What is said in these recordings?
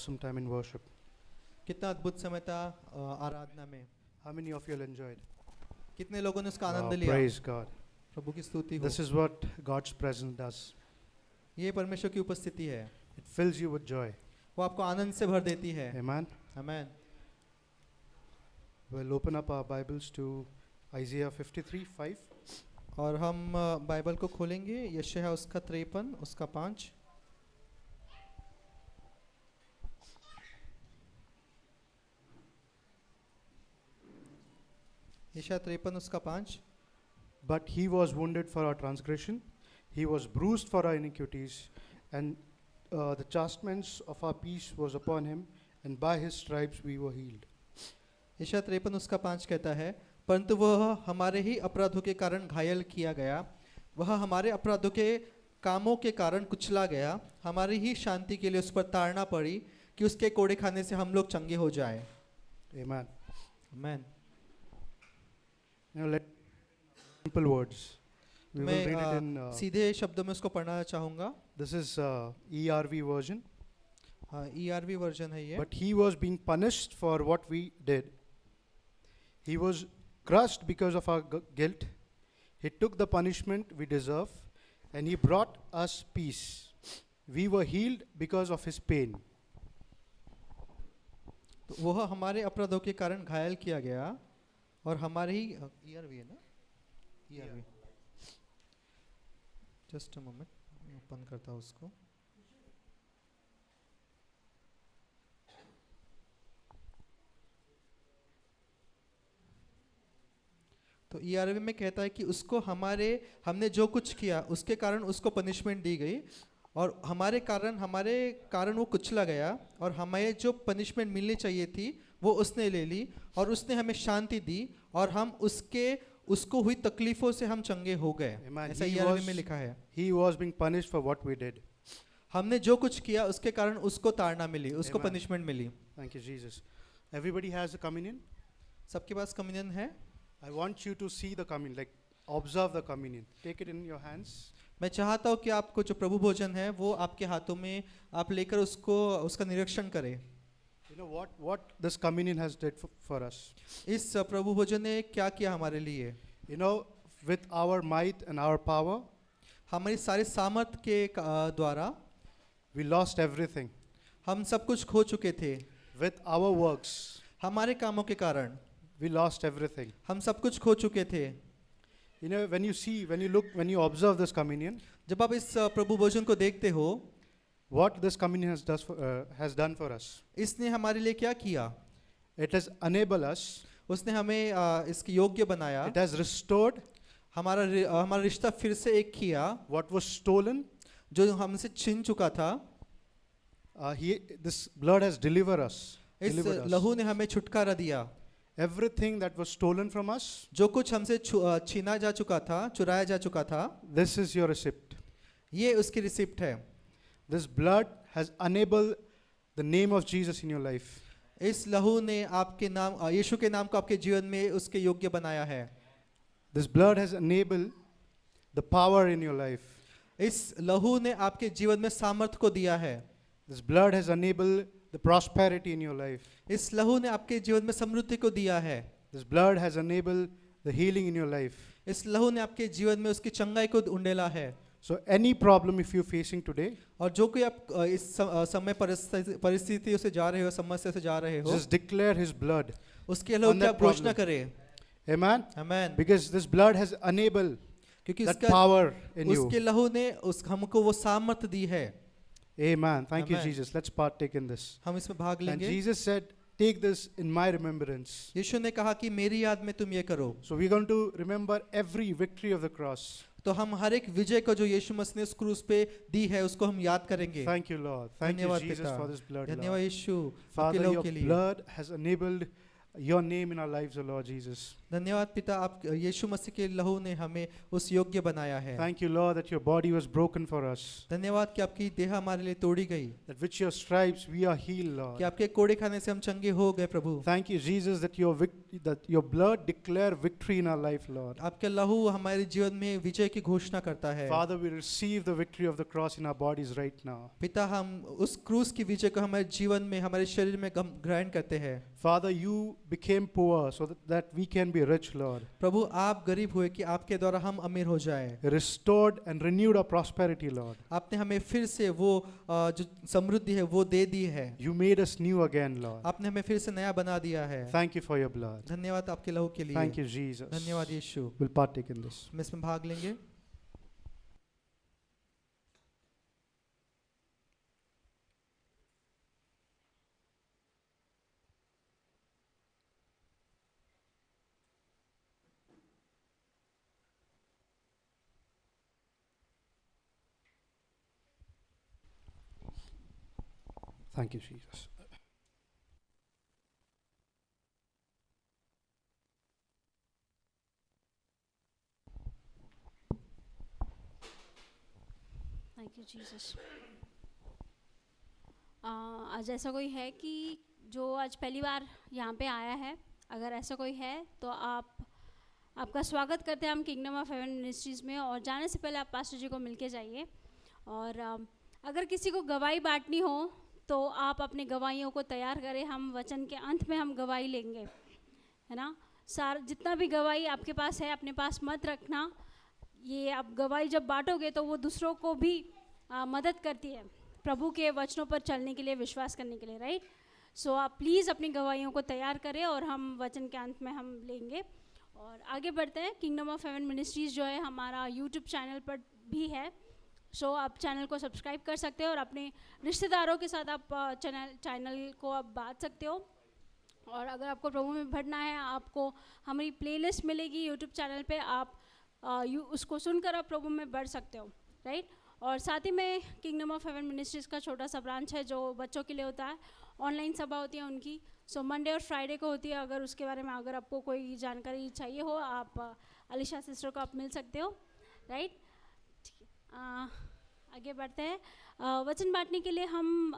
awesome time in worship. कितना अद्भुत समय था आराधना में। How many of you all enjoyed? कितने लोगों ने उसका Wow, आनंद लिया। praise God. प्रभु की स्तुति हो। This is what God's presence does. ये परमेश्वर की उपस्थिति है, It fills you with joy. वो आपको आनंद से भर देती है। Amen. Amen. We'll open up our Bibles to Isaiah 53:5. और हम बाइबल को खोलेंगे यशायाह उसका 53 उसका 5। यशायाह 53 उसका 5। But he was wounded for our transgression, he was bruised for our iniquities, and the chastisement of our peace was upon him, and by his stripes we were healed. यशायाह 53 उसका 5 कहता है, परंतु वह हमारे ही अपराधों के कारण घायल किया गया, वह हमारे अपराधों के कामों के कारण कुचला गया, हमारी ही शांति के लिए उस पर ताड़ना पड़ी कि उसके कोड़े खाने से हम लोग चंगे हो जाए। Amen. Amen. Now let simple words. We will read it मैं in. सीधे शब्दों में उसको पढ़ना चाहूँगा। This is ERV version. हाँ, ERV वर्जन है ये। But he was being punished for what we did. He was crushed because of our guilt. He took the punishment we deserve, and he brought us peace. We were healed because of his pain. तो वह हमारे अपराधों के कारण घायल किया गया और हमारे ही ERV है ना, ERV। Just a moment, open करता हूँ उसको। तो ERV में कहता है कि उसको हमने जो कुछ किया उसके कारण उसको पनिशमेंट दी गई और हमारे कारण वो कुचला गया और हमें जो पनिशमेंट मिलनी चाहिए थी वो उसने ले ली और उसने हमें शांति दी और हम उसको हुई तकलीफों से हम चंगे हो गए। Amen. ऐसा He ERV में लिखा है। He was being punished for what we did. हमने जो कुछ किया उसके कारण उसको ताड़ना मिली, उसको Amen. पनिशमेंट मिली। Thank you, Jesus. Everybody has a communion. सबके पास कम्युनियन है। I want you to see the communion, like observe the communion. Take it in your hands. मैं चाहता हूँ कि आपको जो प्रभु भोजन है वो आपके हाथों में आप लेकर उसका निरीक्षण करें। You know what this communion has did for us. इस प्रभु भोजन ने क्या किया हमारे लिए। You know, with our might and our power, हमारी सारी सामर्थ के द्वारा we lost everything. हम सब कुछ खो चुके थे। With our works, हमारे कामों के कारण we lost everything. हम सब कुछ खो चुके थे। You know, when you observe this communion, जब आप इस प्रभु भोजन को देखते हो, what this communion has done for us. इसने हमारे लिए क्या किया। It has enabled us. उसने हमें इसके योग्य बनाया। It has restored हमारा रिश्ता फिर से एक किया। what was stolen. जो हमसे छीन चुका था। This blood has delivered us. इस लहू ने हमें छुटकारा दिया। Everything that was stolen from us, जो कुछ हमसे छीना जा चुका था, चुराया जा चुका था, this is your receipt. ये उसकी रिसिप्ट है। This blood has enabled the name of Jesus in your life. इस लहू ने आपके नाम यीशु के नाम को आपके जीवन में उसके योग्य बनाया है। This blood has enabled the power in your life. इस लहू ने आपके जीवन में सामर्थ को दिया है। This blood has enabled the prosperity in your life. इस लहू ने आपके जीवन में समृद्धि को दिया है। This blood has enabled the healing in your life. इस लहू ने आपके जीवन में उसकी चंगाई को उंडेला है। So any problem if you're facing today, और जो कोई आप इस समय परिस्थितियों से जा रहे हो, समस्या से जा रहे हो, just declare His blood. उसके लहू की आप घोषणा करें। Amen. Amen. Because this blood has enabled क्योंकि that power in you. उसके लहू ने हमको वो सामर्थ दी है। Amen. Thank you, Amen. Jesus. Let's partake in this. हम इसमें भाग And लेंगे। Jesus said, "Take this in my remembrance." यीशु ने कहा कि मेरी याद में तुम ये करो। So we're going to remember every victory of the cross. तो हम हर एक विजय को जो यीशु मसीह ने उस क्रूस पे दी है उसको हम याद करेंगे। Thank you, Lord. Thank you, धन्यवाद Jesus, पिता। for this blood. धन्यवाद Lord. यीशु आपके Father, लहू your के लिए। blood has enabled your name in our lives, O Lord Jesus. धन्यवाद पिता, आप यीशु मसीह के लहू ने हमें उस योग्य बनाया है। Thank you, Lord, that your body was broken for us, धन्यवाद कि आपकी देह हमारे लिए तोड़ी गई, that with your stripes we are healed, कि Lord. आपके कोड़े खाने से हम चंगे हो गए प्रभु। Thank you, Jesus, that your blood declare victory in our life, Lord. आपके लहू हमारे जीवन में विजय की घोषणा करता है। Father, we receive the victory of the cross in our bodies right now. पिता, हम उस क्रूस की विजय को हमारे जीवन में, हमारे शरीर में ग्रहण करते हैं। Father, you became poor so that we can be rich, Lord. प्रभु, आप गरीब हुए कि आपके द्वारा हम अमीर हो जाए। Restored and renewed our prosperity, Lord. आपने हमें फिर से वो जो समृद्धि है वो दे दी है। You made us new again, Lord. आपने हमें फिर से नया बना दिया है। Thank you for your blood. धन्यवाद आपके लहू के लिए। Thank you, Jesus. धन्यवाद यीशु। We'll partake in this. हम इसमें भाग लेंगे। Thank you, Jesus. Thank you Jesus. आज ऐसा कोई है कि जो आज पहली बार यहाँ पे आया है, अगर ऐसा कोई है तो आपका स्वागत करते हैं हम किंगडम ऑफ हेवन मिनिस्ट्रीज़ में। और जाने से पहले आप पास्टर जी को मिलके जाइए। और अगर किसी को गवाही बांटनी हो तो आप अपनी गवाहियों को तैयार करें। हम वचन के अंत में हम गवाही लेंगे, है ना। जितना भी गवाही आपके पास है अपने पास मत रखना। ये आप गवाही जब बांटोगे तो वो दूसरों को भी मदद करती है प्रभु के वचनों पर चलने के लिए, विश्वास करने के लिए, राइट। सो आप प्लीज़ अपनी गवाहियों को तैयार करें और हम वचन के अंत में हम लेंगे। और आगे बढ़ते हैं। किंगडम ऑफ हेवन मिनिस्ट्रीज़ जो है हमारा यूट्यूब चैनल पर भी है। सो आप चैनल को सब्सक्राइब कर सकते हो और अपने रिश्तेदारों के साथ आप चैनल को आप बांट सकते हो। और अगर आपको प्रभु में बढ़ना है, आपको हमारी प्लेलिस्ट मिलेगी यूट्यूब चैनल पे, आप उसको सुनकर आप प्रभु में बढ़ सकते हो, राइट। और साथ ही में किंगडम ऑफ हेवन मिनिस्ट्रीज़ का छोटा सा ब्रांच है जो बच्चों के लिए होता है। ऑनलाइन सभा होती है उनकी। सो मंडे और फ्राइडे को होती है। अगर उसके बारे में अगर आपको कोई जानकारी चाहिए हो, आप अलीशा सिस्टर को आप मिल सकते हो, राइट। ठीक है, आगे बढ़ते हैं। वचन बांटने के लिए हम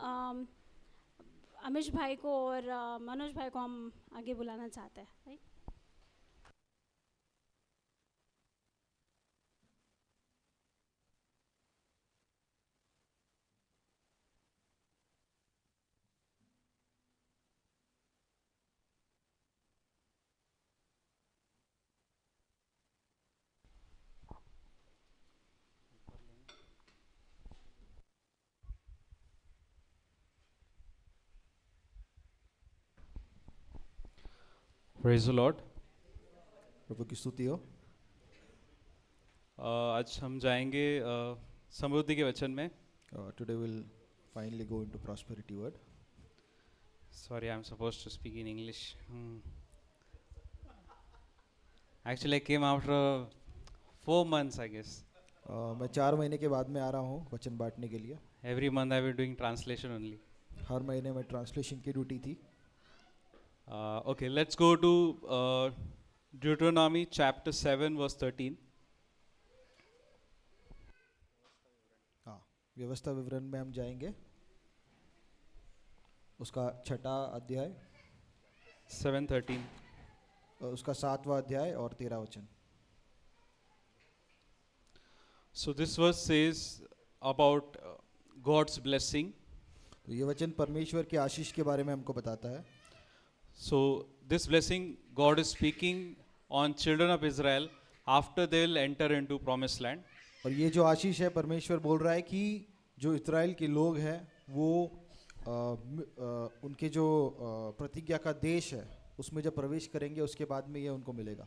अमिश भाई को और मनोज भाई को हम आगे बुलाना चाहते हैं, राइट। Praise the lord. प्रभु की स्तुति हो। आज हम जाएंगे समृद्धि के वचन में। Today will finally go into prosperity word. Sorry, I am supposed to speak in English. Actually I came after 4 months, I guess. मैं 4 महीने के बाद में आ रहा हूँ वचन बांटने के लिए। Every month I will doing translation only. हर महीने में ट्रांसलेशन की ड्यूटी थी। Okay, let's go to Deuteronomy chapter 7 verse 13. हाँ, व्यवस्था विवरण में हम जाएंगे। उसका 6वां अध्याय, 7:13. उसका 7वां अध्याय और 13 वचन। So this verse says about God's blessing. तो ये वचन परमेश्वर की आशीष के बारे में हमको बताता है। So this blessing God is speaking on children of Israel after they'll enter into promised land. और ये जो आशीष है परमेश्वर बोल रहा है कि जो इस्राएल के लोग हैं वो उनके जो प्रतिज्ञा का देश है उसमें जब प्रवेश करेंगे उसके बाद में ये उनको मिलेगा।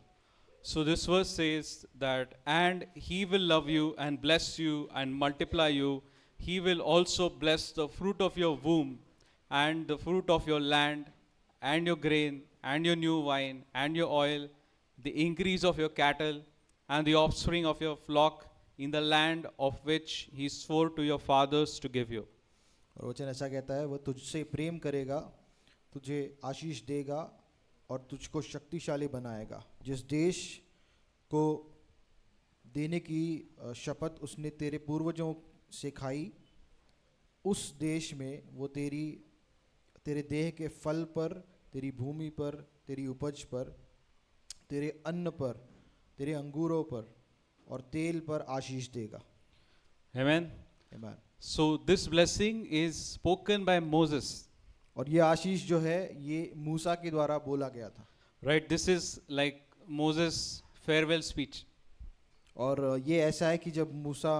So this verse says that and he will love you and bless you and multiply you. He will also bless the fruit of your womb and the fruit of your land and your grain and your new wine and your oil, the increase of your cattle and the offspring of your flock in the land of which he swore to your fathers to give you. और वचन ऐसा कहता है, वह तुझसे प्रेम करेगा, तुझे आशीष देगा और तुझको शक्तिशाली बनाएगा। जिस देश को देने की शपथ उसने तेरे पूर्वजों से खाई, उस देश में वो तेरे देह के फल पर, तेरी भूमि पर, तेरी उपज पर, तेरे अन्न पर, तेरे अंगूरों पर और तेल पर आशीष देगा। Amen. आमीन। So this blessing is spoken by Moses. और ये आशीष जो है ये मूसा के द्वारा बोला गया था। Right? This is like Moses' farewell speech. और ये ऐसा है कि जब मूसा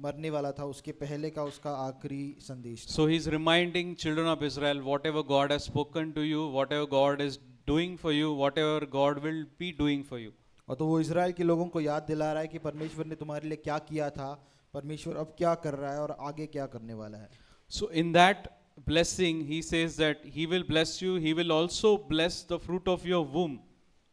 मरने वाला था उसके पहले का उसका आखिरी संदेश था। So he's reminding children of Israel, whatever God has spoken to you, whatever God is doing for you, whatever God will be doing for you. और तो वो इज़राइल के लोगों को याद दिला रहा है कि परमेश्वर ने तुम्हारे लिए क्या किया था, परमेश्वर अब क्या कर रहा है और आगे क्या करने वाला है। So in that blessing, he says that he will bless you, he will also bless the fruit of your womb.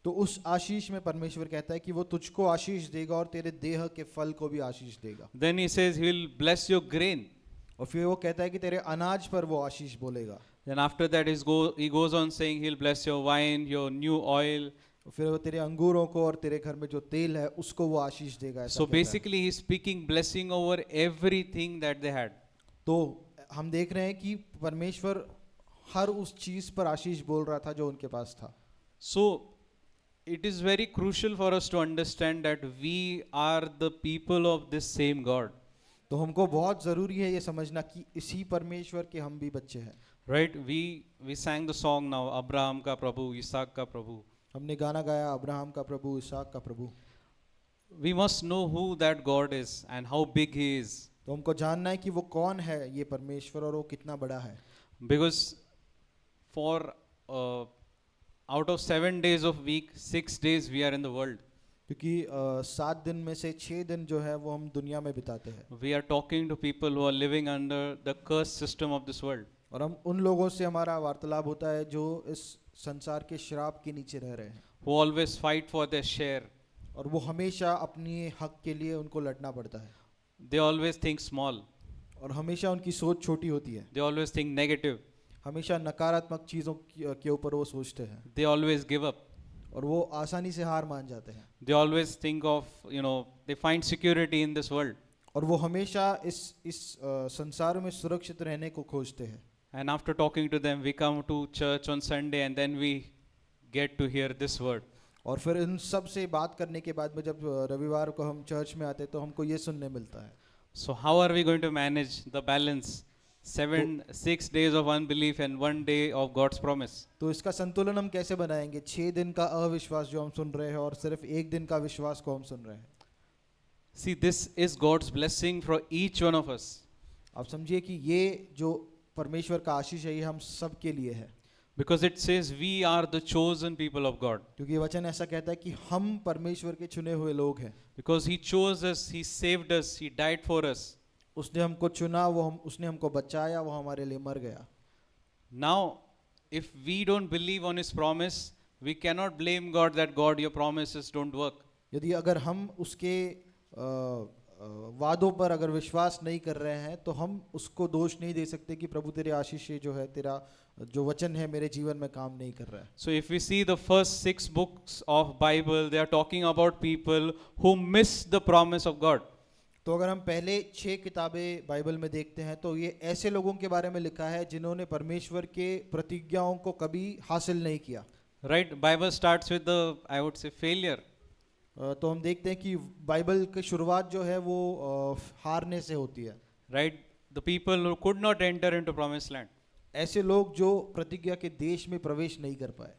तो उस आशीष में परमेश्वर कहता है कि वो तुझको आशीष देगा और तेरे देह के फल को भी आशीष देगा। Then he says he will bless your grain. और फिर वो कहता है कि तेरे अनाज पर वो आशीष बोलेगा। Then after that he goes on saying he'll bless your wine, your new oil. फिर वो तेरे अंगूरों को और तेरे घर में जो तेल है उसको वो आशीष देगा। ऐसा So कहता है। basically he's speaking blessing over everything that they had. तो हम देख रहे हैं कि परमेश्वर हर उस चीज पर आशीष बोल रहा था जो उनके पास था। So it is very crucial for us to understand that we are the people of this same God. तो हमको बहुत जरूरी है ये समझना कि इसी परमेश्वर के हम भी बच्चे हैं। Right? We sang the song now, Abraham ka Prabhu, Isaac ka Prabhu. हमने गाना गाया अब्राहम का प्रभु, इसहाक का प्रभु। We must know who that God is and how big he is. तो हमको जानना है कि वो कौन है ये परमेश्वर और वो कितना बड़ा है। Because for out of 7 days of week, 6 days we are in the world. क्योंकि 7 दिन में से 6 दिन जो है वो हम दुनिया में बिताते हैं We are talking to people who are living under the cursed system of this world. और हम उन लोगों से हमारा वार्तालाप होता है जो इस संसार के श्राप के नीचे रह रहे हैं Who always fight for their share. और वो हमेशा अपनी हक के लिए उनको लड़ना पड़ता है They always think small. और हमेशा उनकी सोच छोटी होती है, They always think negative. हमेशा नकारात्मक चीज़ों के ऊपर वो सोचते हैं They always give up. और वो आसानी से हार मान जाते हैं They always think of, they find security in this world. और वो हमेशा इस संसार में सुरक्षित रहने को खोजते हैं। And after talking to them, we come to church on Sunday and then we get to hear this word. और फिर इन सब से बात करने के बाद में जब रविवार को हम चर्च में आते हैं तो हमको ये सुनने मिलता है। So how are we going to manage the balance? 6 days of unbelief and 1 day of God's promise. तो इसका संतुलन हम कैसे बनाएंगे? 6 दिन का अविश्वास जो हम सुन रहे हैं और सिर्फ 1 दिन का विश्वास को हम सुन रहे हैं। See, this is God's blessing for each one of us. आप समझिए कि ये जो परमेश्वर का आशीष है ये हम सब के लिए है। Because it says we are the chosen people of God. क्योंकि वचन ऐसा कहता है कि हम परमेश्वर के चुने हुए लोग हैं। Because He chose us, He saved us, He died for us. उसने हमको चुना, उसने हमको बचाया, वो हमारे लिए मर गया। Now, if we don't believe on His promise, we cannot blame God that God, your promises don't work. यदि अगर हम उसके वादों पर अगर विश्वास नहीं कर रहे हैं तो हम उसको दोष नहीं दे सकते कि प्रभु तेरे आशीष जो है, तेरा जो वचन है मेरे जीवन में काम नहीं कर रहा है। So if we see the first 6 books of Bible, they are talking about people who miss the promise of God. तो अगर हम पहले 6 किताबें बाइबल में देखते हैं तो ये ऐसे लोगों के बारे में लिखा है जिन्होंने परमेश्वर के प्रतिज्ञाओं को कभी हासिल नहीं किया। Right? Bible starts with the, I would say, failure. तो हम देखते हैं कि बाइबल की शुरुआत जो है वो हारने से होती है। Right? The people who could not enter into promised land. ऐसे लोग जो प्रतिज्ञा के देश में प्रवेश नहीं कर पाए।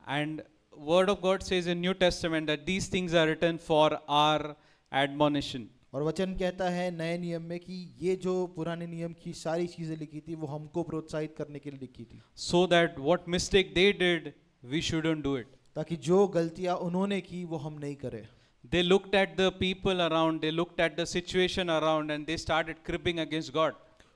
And Word of God says in New Testament that these things are written for our admonition. और वचन कहता है नए नियम में कि ये जो पुराने नियम की सारी चीजें लिखी थी वो हमको प्रोत्साहित करने के लिए लिखी थी, So that what mistake they did, we shouldn't do it. ताकि जो गलतियां उन्होंने की वो हम नहीं करें। They looked at the people around, they looked at the situation around, and they started cribbing against God.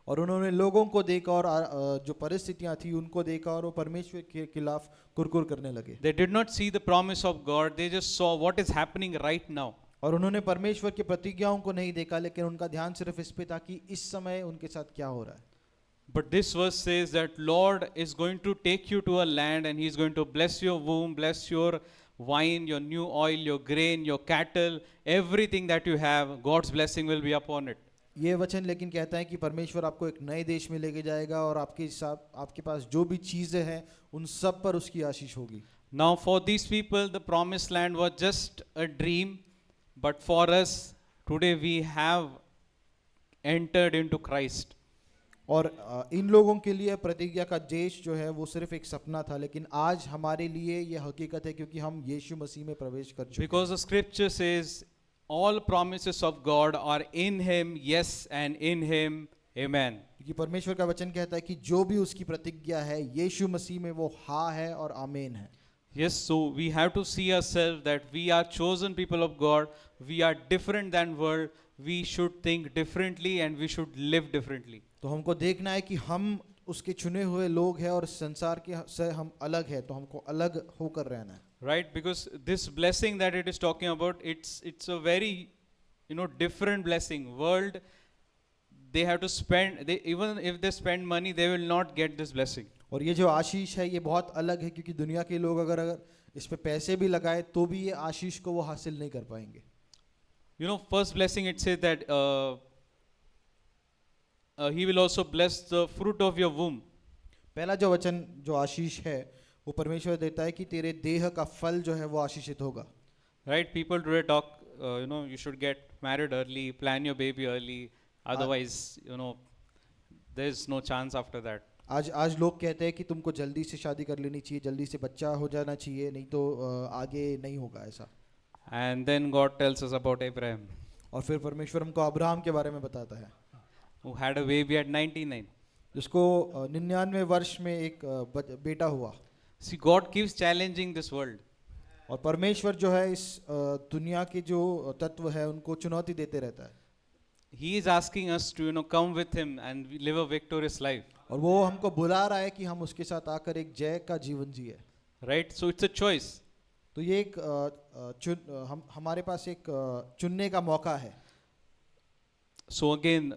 और उन्होंने लोगों को देखा और जो परिस्थितियां थी उनको देखा और वो परमेश्वर के खिलाफ कुरकुर करने लगे। They did not see the promise of God, they just saw what is happening right now. और उन्होंने परमेश्वर की प्रतिज्ञाओं को नहीं देखा, लेकिन उनका ध्यान सिर्फ इस पे था कि इस समय उनके साथ क्या हो रहा है। But this verse says that Lord is going to take you to a land and He's going to bless your womb, bless your wine, your new oil, your grain, your cattle, everything that you have. God's blessing will be upon it. ये वचन लेकिन कहता है कि परमेश्वर आपको एक नए देश में लेके जाएगा और आपके पास जो भी चीज़ें हैं उन सब पर उसकी आशीष होगी. Now, for these people, the promised land was just a dream, but for us, today we have entered into Christ. और इन लोगों के लिए प्रतिज्ञा का देश जो है वो सिर्फ एक सपना था, लेकिन आज हमारे लिए ये हकीकत है क्योंकि हम यीशु मसीह में प्रवेश कर चुके हैं. Because the scripture says, all promises of God are in Him, yes, and in Him, amen. क्योंकि परमेश्वर का वचन कहता है कि जो भी उसकी प्रतिज्ञा है यीशु मसीह में वो हाँ है और आमीन है. Yes, so we have to see ourselves that we are chosen people of God, we are different than world, we should think differently and we should live differently. तो हमको देखना है कि हम उसके चुने हुए लोग हैं और संसार के से हम अलग हैं, तो हमको अलग होकर रहना है. Right, because this blessing that it is talking about, it's a very different blessing. World, they have to spend, even if they spend money, they will not get this blessing. और ये जो आशीष है ये बहुत अलग है क्योंकि दुनिया के लोग अगर इस पे पैसे भी लगाए तो भी ये आशीष को वो हासिल नहीं कर पाएंगे. First blessing it says that He will also bless the fruit of your womb. पहला जो वचन जो आशीष है वो परमेश्वर देता है कि तेरे देह का फल जो है वो आशीषित होगा. Right, people today talk, you should get married early, plan your baby early, otherwise, there is no chance after that. आज लोग कहते हैं कि तुमको जल्दी से शादी कर लेनी चाहिए, जल्दी से बच्चा हो जाना चाहिए, नहीं तो आगे नहीं होगा ऐसा. And then God tells us about Abraham, और फिर परमेश्वर हमको अब्राहम के बारे में बताता है who had a baby at 99. जिसको 99 वर्ष में एक बेटा हुआ. See, God keeps challenging this world. और परमेश्वर जो है इस दुनिया के जो तत्व है उनको चुनौती देते रहता है. He is asking us to come with Him and live a victorious life. और वो हमको बुला रहा है कि हम उसके साथ आकर एक जय का जीवन जिए. Right, so it's a choice. तो ये एक हमारे पास एक चुनने का मौका है. So again,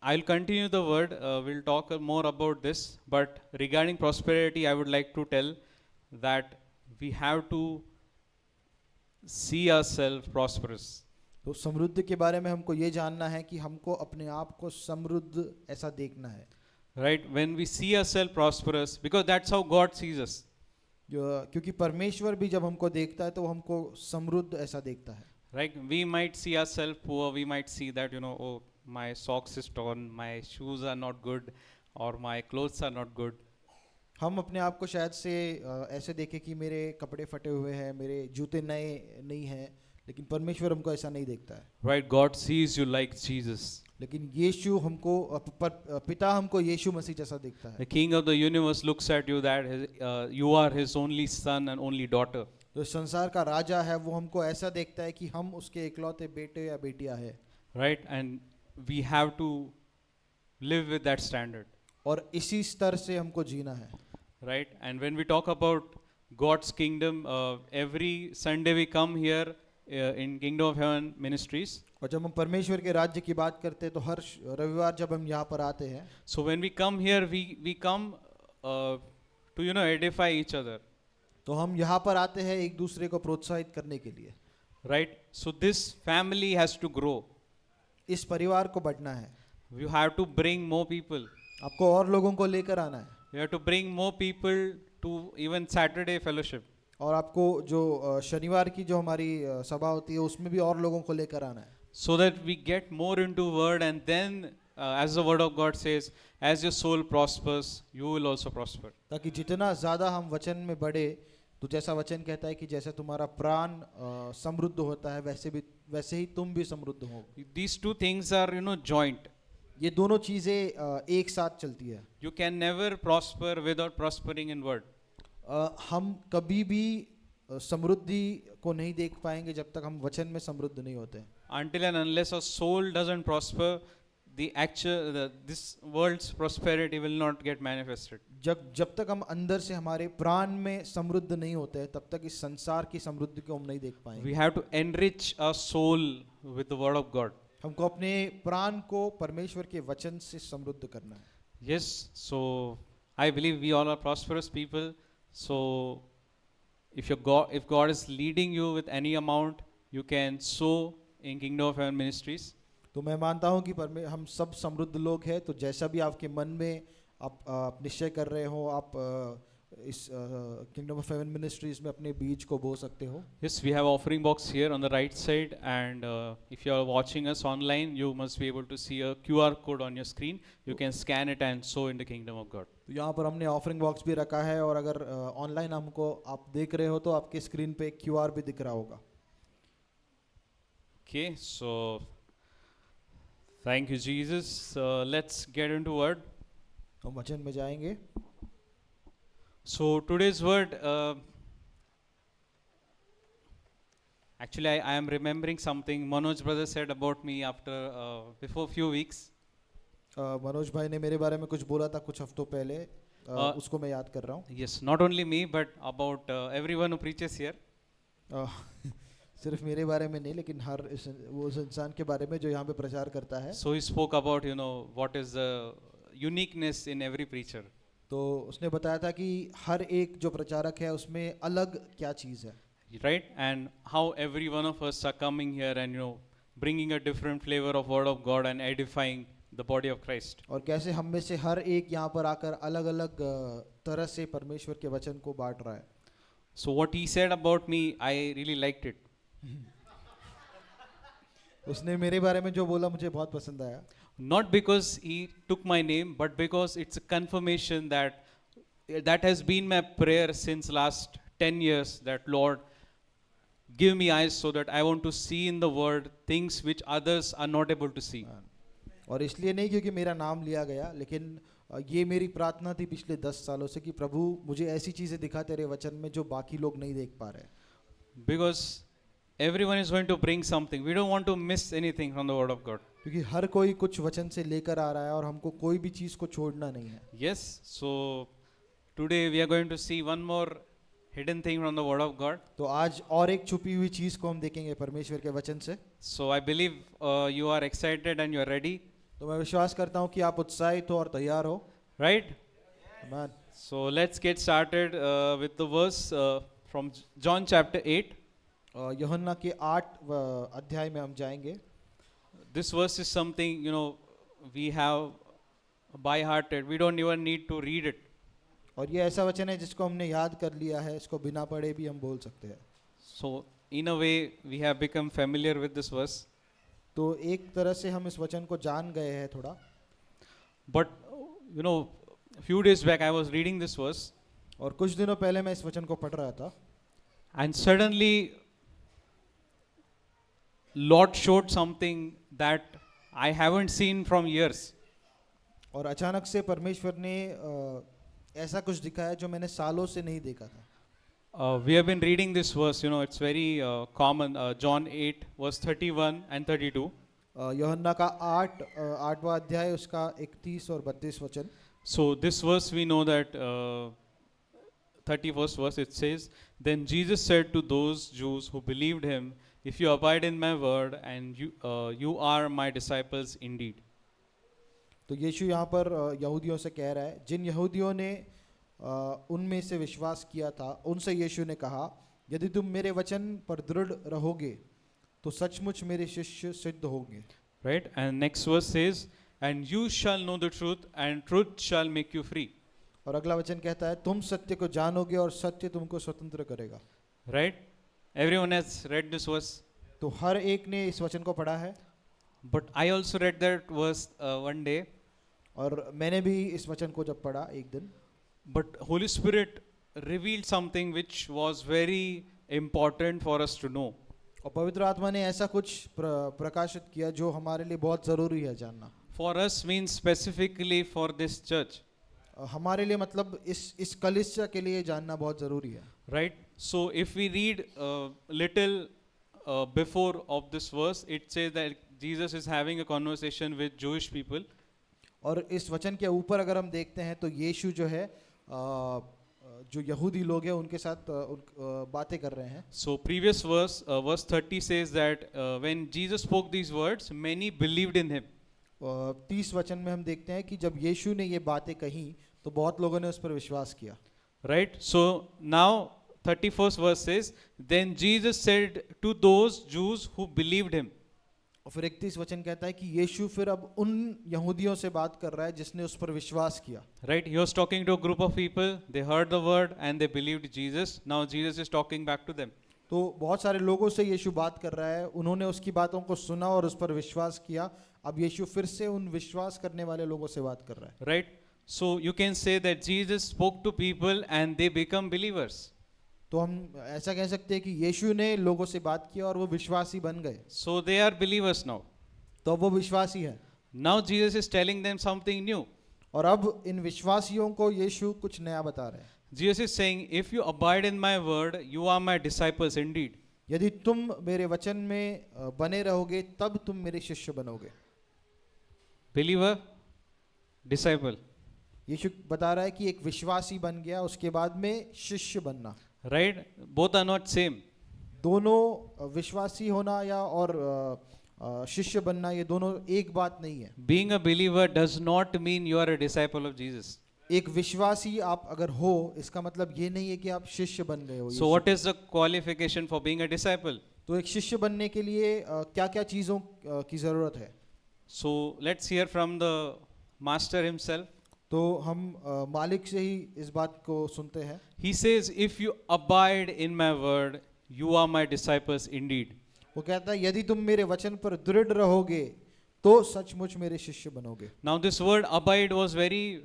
I'll continue the word. We'll talk more about this. But regarding prosperity, I would like to tell that we have to see ourselves prosperous. तो समृद्धि के बारे में हमको ये जानना है कि हमको अपने आप को समृद्ध ऐसा देखना है. Right, when we see ourselves prosperous, because that's how God sees us. क्योंकि परमेश्वर भी जब हमको देखता है तो वो हमको समृद्ध ऐसा देखता है. Right, we might see ourselves poor, we might see that, oh, my socks is torn, my shoes are not good, or my clothes are not good. हम अपने आप को शायद से ऐसे देखें कि मेरे कपड़े फटे हुए हैं, मेरे जूते नए नहीं हैं, लेकिन परमेश्वर हमको ऐसा नहीं देखता है. Right, God sees you like Jesus. लेकिन यीशु हमको पिता हमको यीशु मसीह जैसा देखता है. The King of the universe looks at you that you are His only son and only daughter. तो संसार का राजा है वो हमको ऐसा देखता है कि हम उसके इकलौते बेटे या बेटियां हैं. Right, and we have to live with that standard. और इसी स्तर से हमको जीना है. Right, and when we talk about God's kingdom, every Sunday we come here in Kingdom of Heaven Ministries. और जब हम परमेश्वर के राज्य की बात करते हैं तो हर रविवार जब हम यहाँ पर आते हैं, So when we come here, we come to edify each other. तो हम यहाँ पर आते हैं एक दूसरे को प्रोत्साहित करने के लिए. Right, so this family has to grow. इस परिवार को बढ़ना है. You have to bring more people. आपको और लोगों को लेकर आना है. You have to bring more people to even Saturday fellowship. और आपको जो शनिवार की जो हमारी सभा होती है उसमें भी और लोगों को लेकर आना है. So that we get more into word, and then as the word of God says, as your soul prospers, you will also prosper. ताकि जितना ज़्यादा हम वचन में बढ़े, तो जैसा वचन कहता है कि जैसे तुम्हारा प्राण समृद्ध होता है वैसे ही तुम भी समृद्ध हो. These two things are joint. ये दोनों चीज़ें एक साथ चलती है. You can never prosper without prospering in word. हम कभी भी समृद्धि को नहीं देख पाएंगे जब तक हम वचन में समृद्ध नहीं होते. Until and unless our soul doesn't prosper, this world's prosperity will not get manifested. जब तक हम अंदर से हमारे प्राण में समृद्ध नहीं होते हैं तब तक इस संसार की समृद्धि को हम नहीं देख पाएंगे. We have to enrich our soul with the word of God. हमको अपने प्राण को परमेश्वर के वचन से समृद्ध करना है. Yes, so I believe we all are prosperous people. So if God is leading you with any amount, you can sow in Kingdom of Heaven Ministries. तो मैं मानता हूँ कि हम सब समृद्ध लोग हैं, तो जैसा भी आपके मन में आप निश्चय कर रहे हो, आप इस किंगडम ऑफ हेवन मिनिस्ट्रीज में अपने बीज को बो सकते हो। Yes, we have offering box here on the right side, and if you are watching us online, you must be able to see a QR code on your screen. You can scan it and sow in the kingdom of God. तो यहाँ पर हमने offering box भी रखा है, और अगर online हमको आप देख रहे हो तो आपके स्क्रीन पे QR भी दिख रहा होगा। Okay, so thank you, Jesus. Let's get into word. हम वचन में जाएंगे। So today's word, actually I am remembering something Manoj brother said about me after before few weeks. Manoj भाई ने मेरे बारे में कुछ बोला था कुछ हफ्तों पहले, उसको मैं याद कर रहा हूँ। Yes, not only me but about everyone who preaches here. सिर्फ मेरे बारे में नहीं, लेकिन वो उस इंसान के बारे में जो यहाँ पे प्रचार करता है। So he spoke about, you know, what is the uniqueness in every preacher. तो उसने बताया था कि हर एक जो प्रचारक है उसमें अलग क्या चीज़ है, Right? And how every one of us are coming here and, you know, bringing a different flavor of word of God and edifying the body of Christ. और कैसे हम में से हर एक यहाँ पर आकर अलग अलग तरह से परमेश्वर के वचन को बांट रहा है। So what he said about me, I really liked it. उसने मेरे बारे में जो बोला मुझे बहुत पसंद आया। Not because he took my name, but because it's a confirmation that that has been my prayer since last 10 years, that Lord, give me eyes so that I want to see in the word things which others are not able to see. और इसलिए नहीं क्योंकि मेरा नाम लिया गया, लेकिन ये मेरी प्रार्थना थी पिछले 10 सालों से कि प्रभु मुझे ऐसी चीज़ें दिखा तेरे वचन में जो बाकी लोग नहीं देख पा रहे। Because everyone is going to bring something. We don't want to miss anything from the word of God. क्योंकि हर कोई कुछ वचन से लेकर आ रहा है और हमको कोई भी चीज़ को छोड़ना नहीं है। Yes, so today we are going to see one more hidden thing from the word of God. तो आज और एक छुपी हुई चीज़ को हम देखेंगे परमेश्वर के वचन से। So I believe you are excited and you are ready, तो मैं विश्वास करता हूँ कि आप उत्साहित हो और तैयार हो। right? आमीन। So let's get started with the verse from John chapter 8. यूहन्ना के 8 अध्याय में हम जाएंगे। This verse is something, you know, we have by hearted. We don't even need to read it. और ये ऐसा वचन है जिसको हमने याद कर लिया है, इसको बिना पढ़े भी हम बोल सकते हैं। So in a way we have become familiar with this verse. तो एक तरह से हम इस वचन को जान गए हैं थोड़ा। But you know, a few days back I was reading this verse और कुछ दिनों पहले मैं इस वचन को पढ़ रहा था, and suddenly Lord showed something that I haven't seen from years. और अचानक से परमेश्वर ने ऐसा कुछ दिखाया जो मैंने सालों से नहीं देखा था। We have been reading this verse, you know, it's very common, John 8 verse 31 and 32. यूहन्ना का 8वां अध्याय उसका 31 और 32 वचन। So this verse we know that 31st verse it says, then Jesus said to those Jews who believed him, if you abide in my word and you are my disciples indeed. तो यीशु यहाँ पर यहूदियों से कह रहा है, जिन यहूदियों ने उनमें से विश्वास किया था उनसे यीशु ने कहा, यदि तुम मेरे वचन पर दृढ़ रहोगे तो सचमुच मेरे शिष्य सिद्ध होंगे। Right? And next verse says, and you shall know the truth and truth shall make you free. और अगला वचन कहता है, तुम सत्य को जानोगे और सत्य तुमको स्वतंत्र करेगा। Right? Everyone has read this verse. तो हर एक ने इस वचन को पढ़ा है। But I also read that verse one day. और मैंने भी इस वचन को जब पढ़ा एक दिन, But Holy Spirit revealed something which was very important for us to know. और पवित्र आत्मा ने ऐसा कुछ प्रकाशित किया जो हमारे लिए बहुत ज़रूरी है जानना। For us means specifically for this church. हमारे लिए मतलब इस कलीसिया के लिए जानना बहुत ज़रूरी है। Right? So if we read little before of this verse, it says that Jesus is having a conversation with Jewish people. और इस वचन के ऊपर अगर हम देखते हैं तो यीशु जो है जो यहूदी लोग हैं उनके साथ बातें कर रहे हैं। So previous verse, verse 30 says that when Jesus spoke these words, many believed in him. 30 वचन में हम देखते हैं कि जब यीशु ने ये बातें कही तो बहुत लोगों ने उस पर विश्वास किया। Right? So now 31st verse says, then Jesus said to those Jews who believed him. और फिर 31 वचन कहता है कि यीशु फिर अब उन यहूदियों से बात कर रहा है जिसने उस पर विश्वास किया। Right? He was talking to a group of people, they heard the word and they believed Jesus. Now Jesus is talking back to them. तो बहुत सारे लोगों से यीशु बात कर रहा है, उन्होंने उसकी बातों को सुना और उस पर विश्वास किया। अब यीशु फिर से उन विश्वास करने वाले लोगों से बात कर रहा है। Right? So you can say that Jesus spoke to people and they become believers. तो हम ऐसा कह सकते हैं कि यीशु ने लोगों से बात किया और वो विश्वासी बन गए। So they are believers now. तो अब वो विश्वासी है। Now Jesus is telling them something new. और अब इन विश्वासियों को यीशु कुछ नया बता रहे हैं। Jesus is saying, if you abide in my word, you are my disciples indeed. यदि तुम मेरे वचन में बने रहोगे तब तुम मेरे शिष्य बनोगे। Believer, disciple. यीशु बता रहा है कि एक विश्वासी बन गया, उसके बाद में शिष्य बनना। Right? Both are not same. दोनों विश्वासी होना या और शिष्य बनना, ये दोनों एक बात नहीं है। Being a believer does not mean you are a disciple of Jesus. एक विश्वासी आप अगर हो, इसका मतलब ये नहीं है कि आप शिष्य बन गए हो। So what is the qualification for being a disciple? तो एक शिष्य बनने के लिए क्या क्या चीज़ों की ज़रूरत है? So let's hear from the master himself. तो हम मालिक से ही इस बात को सुनते हैं। He says, if you abide in my word, you are my disciples indeed. वो कहता है यदि तुम मेरे वचन पर दृढ़ रहोगे तो सचमुच मेरे शिष्य बनोगे। Now this word abide was very,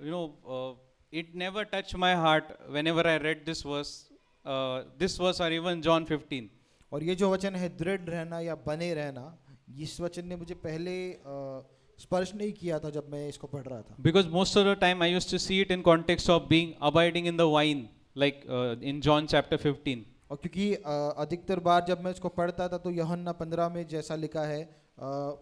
it never touched my heart whenever I read this verse or even John 15. और ये जो वचन है दृढ़ रहना या बने रहना, इस वचन ने मुझे पहले स्पर्श नहीं किया था जब मैं इसको पढ़ रहा था। Because most of the time I used to see it in context of being abiding in the vine, like in John chapter 15. और क्योंकि अधिकतर बार जब मैं इसको पढ़ता था तो यूहन्ना 15 में जैसा लिखा है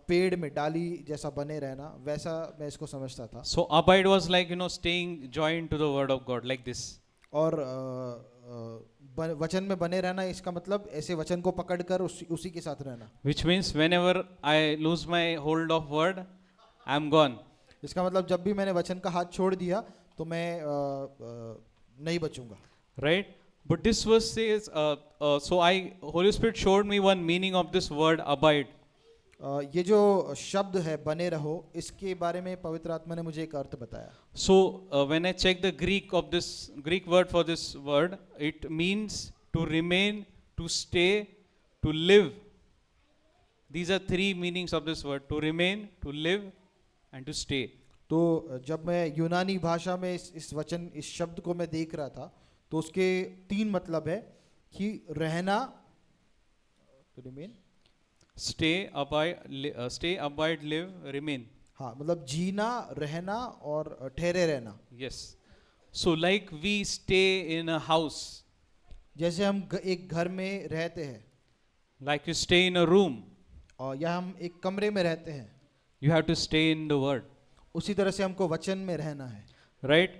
पेड़ में डाली जैसा बने रहना, वैसा मैं इसको समझता था। So abide was like, staying joined to the word of God like this. और वचन में बने रहना, इसका मतलब ऐसे वचन को पकड़कर उसी के साथ रहना। Which means whenever I lose my hold of word, I am gone. इसका मतलब जब भी मैंने वचन का हाथ छोड़ दिया तो मैं नहीं बचूंगा। Right? But this verse says, Holy Spirit showed me one meaning of this word abide. ये जो शब्द है बने रहो, इसके बारे में पवित्र आत्मा ने मुझे एक अर्थ बताया। So when I check the Greek word for this word, it means to remain, to stay, to live. These are three meanings of this word: to remain, to live, and to stay. तो जब मैं यूनानी भाषा में इस शब्द को मैं देख रहा था तो उसके 3 मतलब है कि रहना, to remain, stay, abide, live, remain. हाँ, मतलब जीना, रहना और ठहरे रहना। Yes. So like we stay in a house, जैसे हम एक घर में रहते हैं, like you stay in a room, और या हम एक कमरे में रहते हैं, you have to stay in the word. उसी तरह से हमको वचन में रहना है। Right?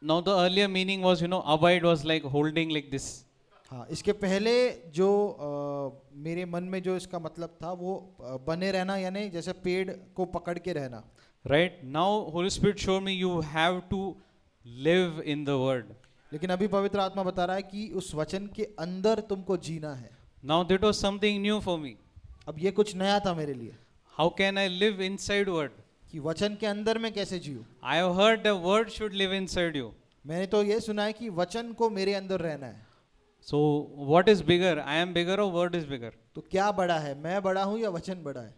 Now the earlier meaning was, abide was like holding like this. हाँ, इसके पहले जो मेरे मन में जो इसका मतलब था वो बने रहना, यानी जैसे पेड़ को पकड़ के रहना। Right? Now Holy Spirit showed me you have to live in the word. लेकिन अभी पवित्र आत्मा बता रहा है कि उस वचन के अंदर तुमको जीना है। Now that was something new for me. अब ये कुछ नया था मेरे लिए How can I live inside word? कि वचन के अंदर में कैसे जीऊं। I have heard the word should live inside you. मैंने तो ये सुना है कि वचन को मेरे अंदर रहना है। So what is bigger? I am bigger or word is bigger? तो क्या बड़ा है, मैं बड़ा हूँ या वचन बड़ा है?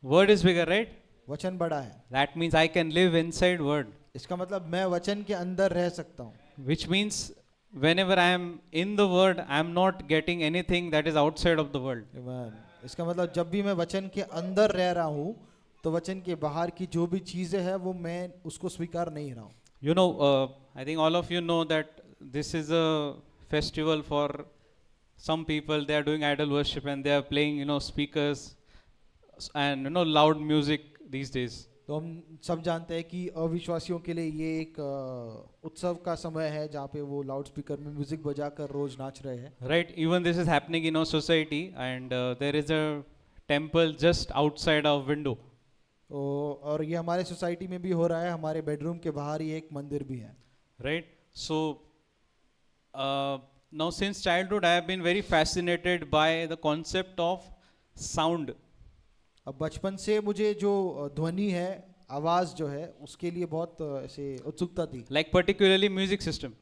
Word is bigger, right? वचन बड़ा है। That means I can live inside word. इसका मतलब मैं वचन के अंदर रह सकता हूँ। Which means whenever I am in the word, I am not getting anything that is outside of the world. Amen. इसका मतलब जब भी मैं वचन के अंदर रह रहा हूँ तो वचन के बाहर की जो भी चीज़ें हैं वो मैं उसको स्वीकार नहीं रहा हूँ। I think all of you know that this is a festival for some people. They are doing idol worship and they are playing, speakers and loud music these days. तो हम सब जानते हैं कि अविश्वासियों के लिए ये एक उत्सव का समय है जहाँ पे वो लाउड स्पीकर में म्यूजिक बजाकर रोज नाच रहे हैं। Right? Even this is happening in our society, and there is a temple just outside our window. और ये हमारे सोसाइटी में भी हो रहा है, हमारे बेडरूम के बाहर ही एक मंदिर भी है. Right? So now since childhood I have been very fascinated by the concept of sound. अब बचपन से मुझे जो ध्वनि है, आवाज़ जो है, उसके लिए बहुत ऐसे उत्सुकता थी. Like particularly music system.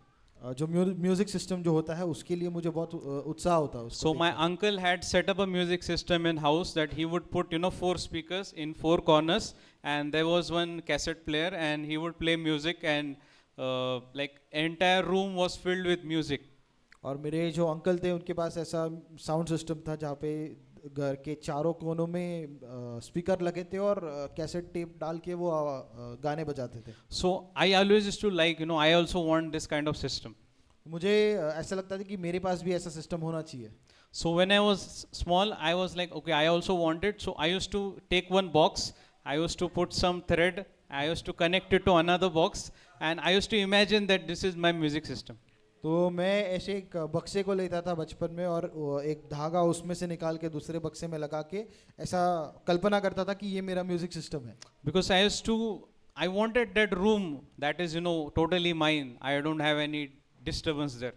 जो म्यूजिक सिस्टम जो होता है उसके लिए मुझे बहुत उत्साह होता है उसको So my देख के. uncle had set up a music system in house that he would put 4 speakers in 4 corners, and there was one cassette player, and he would play music, and like entire room was filled with music. और मेरे जो uncle थे उनके पास ऐसा sound system था जहाँ पे घर के चारों कोनों में स्पीकर लगे थे और कैसेट टेप डाल के वो गाने बजाते थे. So I always used to like, I also want this kind of system. मुझे ऐसा लगता था कि मेरे पास भी ऐसा सिस्टम होना चाहिए. So when I was small, I was like, okay, I also want it. So I used to take one box, I used to put some thread, I used to connect it to another box, and I used to imagine that this is my music system. तो मैं ऐसे एक बक्से को लेता था बचपन में और वो एक धागा उसमें से निकाल के दूसरे बक्से में लगा के ऐसा कल्पना करता था कि ये मेरा म्यूजिक सिस्टम है. Because I wanted that room that is, totally mine. I don't have any disturbance there.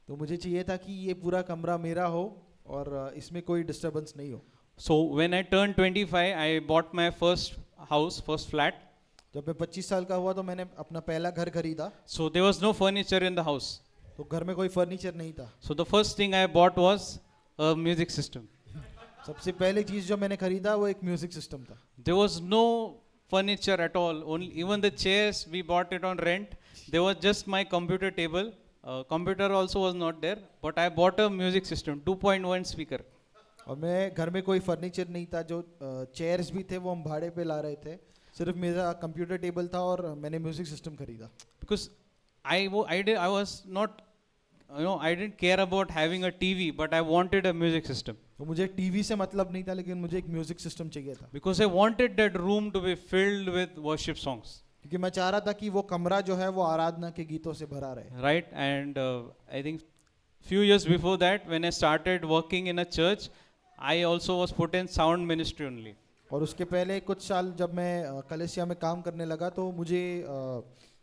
तो मुझे चाहिए था कि ये पूरा कमरा मेरा हो और इसमें कोई डिस्टरबेंस नहीं हो. So when I turned 25, I bought my first house, first flat. जब मैं 25 साल का हुआ तो मैंने अपना पहला घर खरीदा. So there was no furniture in the house. तो घर में कोई फर्नीचर नहीं था. So the first thing I bought was a music system. सबसे पहली चीज जो मैंने खरीदा वो एक म्यूजिक सिस्टम था. There was no furniture at all. Only even the chairs we bought it on rent. There was just my computer table. Computer also was not there. But I bought a music system, 2.1 speaker. और मैं घर में कोई furniture नहीं था. जो chairs भी थे वो हम भाड़े पे ला रहे थे. सिर्फ मेरा कंप्यूटर टेबल था और मैंने म्यूजिक सिस्टम खरीदा. Because I was not, I didn't care about having a TV, but I wanted a music system. तो मुझे टीवी से मतलब नहीं था लेकिन मुझे एक म्यूजिक सिस्टम चाहिए था. Because I wanted that room to be filled with worship songs. क्योंकि मैं चाह रहा था कि वो कमरा जो है वो आराधना के गीतों से भरा रहे. Right? And I think few years before that, when I started working in a church, I also was put in sound ministry only. और उसके पहले कुछ साल जब मैं कलेसिया में काम करने लगा तो मुझे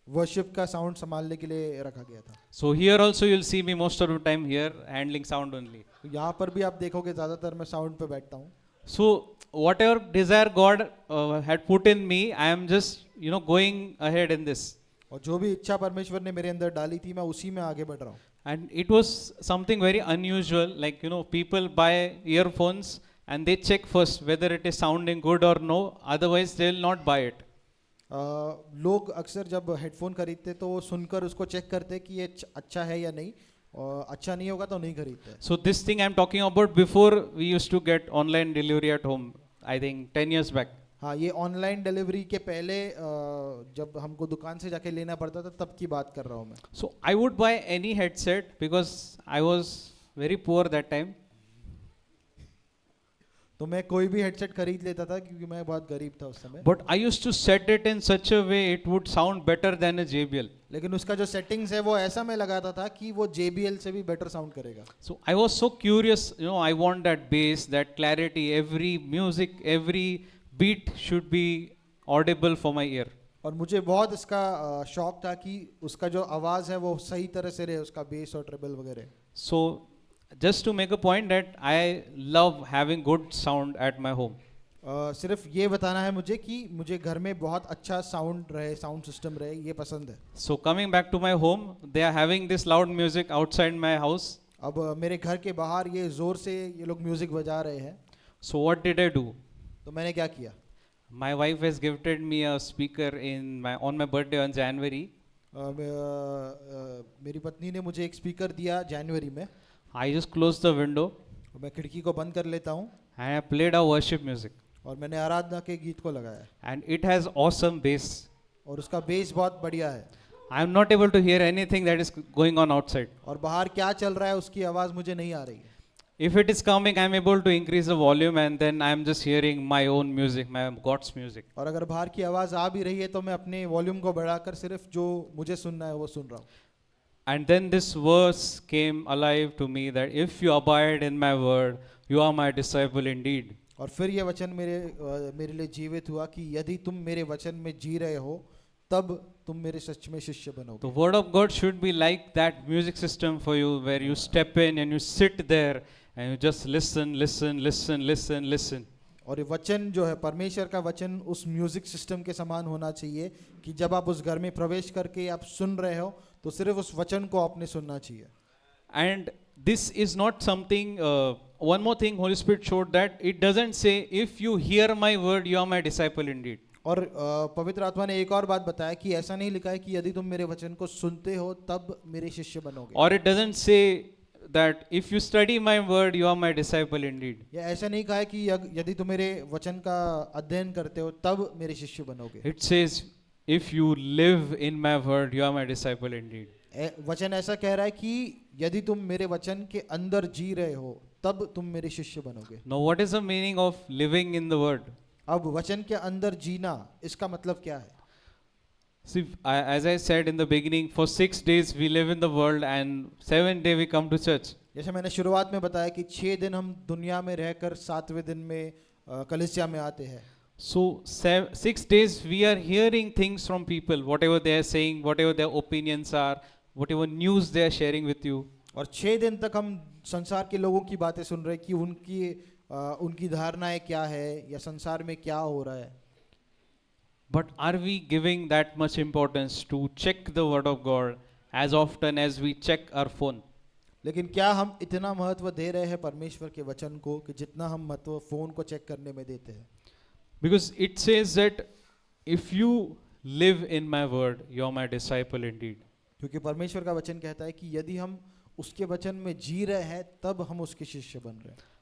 वर्शिप का साउंड संभालने के लिए रखा गया था. So here also you'll see me most of the time here handling sound only. तो यहाँ पर भी आप देखोगे ज़्यादातर मैं साउंड पे बैठता हूँ. So whatever desire God had put in me, I am just going ahead in this. और जो भी इच्छा परमेश्वर ने मेरे अंदर डाली थी मैं उसी में आगे बढ़ रहा हूँ. And it was something very unusual, like people buy earphones and they check first whether it is sounding good or no, otherwise they will not buy it. लोग अक्सर जब हेडफोन खरीदते तो वो सुनकर उसको चेक करते कि ये अच्छा है या नहीं, और अच्छा नहीं होगा तो नहीं खरीदते. So this thing I'm talking about, before we used to get online delivery at home, I think 10 years back. हाँ, ये ऑनलाइन डिलीवरी के पहले जब हमको दुकान से जाके लेना पड़ता था तब की बात कर रहा हूँ मैं. So I would buy any headset because I was very poor that time. तो मैं कोई भी हेडसेट खरीद लेता था क्योंकि मैं बहुत गरीब था उस समय. But I used to set it in such a way it would sound better than a JBL. लेकिन उसका जो सेटिंग्स है वो ऐसा मैं लगाता था कि वो JBL से भी बेटर साउंड करेगा. So I was so curious, I want that bass, that clarity, every music, every beat should be audible for my ear. और मुझे बहुत इसका शौक था कि उसका जो आवाज़ है वो सही तरह से रहे, उसका बेस और ट्रेबल वगैरह. So just to make a point that I love having good sound at my home. सिर्फ ये बताना है मुझे कि मुझे घर में बहुत अच्छा साउंड रहे, साउंड सिस्टम रहे, ये पसंद है. So coming back to my home, they are having this loud music outside my house. अब मेरे घर के बाहर ये ज़ोर से ये लोग म्यूज़िक बजा रहे हैं. So what did I do? तो मैंने क्या किया? My wife has gifted me a speaker on my birthday on January. मेरी पत्नी ने मुझे एक स्पीकर दिया जनवरी में. I just closed the window मैं खिड़की को बंद कर लेता हूँ and I played our worship music. और मैंने आराधना के गीत को लगाया. And it has awesome bass. और उसका बेस बहुत बढ़िया है. I am not able to hear anything that is going on outside. और बाहर क्या चल रहा है उसकी आवाज़ मुझे नहीं आ रही है. If it is coming, I am able to increase the volume and then I am just hearing my own music, my God's music. और अगर बाहर की आवाज़ आ भी रही है तो मैं अपने वॉल्यूम को बढ़ाकर सिर्फ जो मुझे सुनना है वो सुन रहा हूँ. And then this verse came alive to me that if you abide in my word, you are my disciple indeed. और फिर यह वचन मेरे लिए जीवित हुआ कि यदि तुम मेरे वचन में जी रहे हो तब तुम मेरे सच में शिष्य The बनोगे। word of God should be like that music system for you where you step in and you sit there and you just listen, listen, listen, listen, listen. और ये वचन जो है परमेश्वर का वचन उस म्यूजिक सिस्टम के समान होना चाहिए कि जब आप उस घर में प्रवेश करके आप सुन रहे हो तो सिर्फ उस वचन को आपने सुनना चाहिए। And this is not something, one more thing Holy Spirit showed that it doesn't say, if you hear my word, you are my disciple indeed. और पवित्र आत्मा ने एक और बात बताया कि ऐसा नहीं लिखा है कि यदि तुम मेरे वचन को सुनते हो तब मेरे शिष्य बनोगे। Or it doesn't say that if you study my word, you are my disciple indeed. या ऐसा नहीं कहा है कि यदि तुम मेरे वचन का अध्ययन करते हो तब मेरे शिष्य बनोगे। It says, if you live in my word, you are my disciple indeed. वचन ऐसा कह रहा है कि यदि तुम मेरे वचन के अंदर जी रहे हो तब तुम मेरे शिष्य बनोगे। Now, what is the meaning of living in the word? अब वचन के अंदर जीना इसका मतलब क्या है? See, as I said in the beginning, for 6 days we live in the world and 7th day we come to church. जैसे मैंने शुरुआत में बताया कि 6 दिन हम दुनिया में रहकर 7वें दिन में कलीसिया में आते हैं। So 6 days we are hearing things from people, whatever they are saying, whatever their opinions are, whatever news they are sharing with you. और 6 दिन तक हम संसार के लोगों की बातें सुन रहे हैं कि उनकी धारणाएं क्या है या संसार में क्या हो रहा है। But are we giving that much importance to check the word of God as often as we check our phone? लेकिन क्या हम इतना महत्व दे रहे हैं परमेश्वर के वचन को कि जितना हम महत्व फोन को चेक करने में देते हैं? Because it says that if you live in my word, you are my disciple indeed. क्योंकि परमेश्वर का वचन कहता है कि यदि हम उसके वचन में जी रहे हैं तब हम उसके शिष्य बन रहे हैं।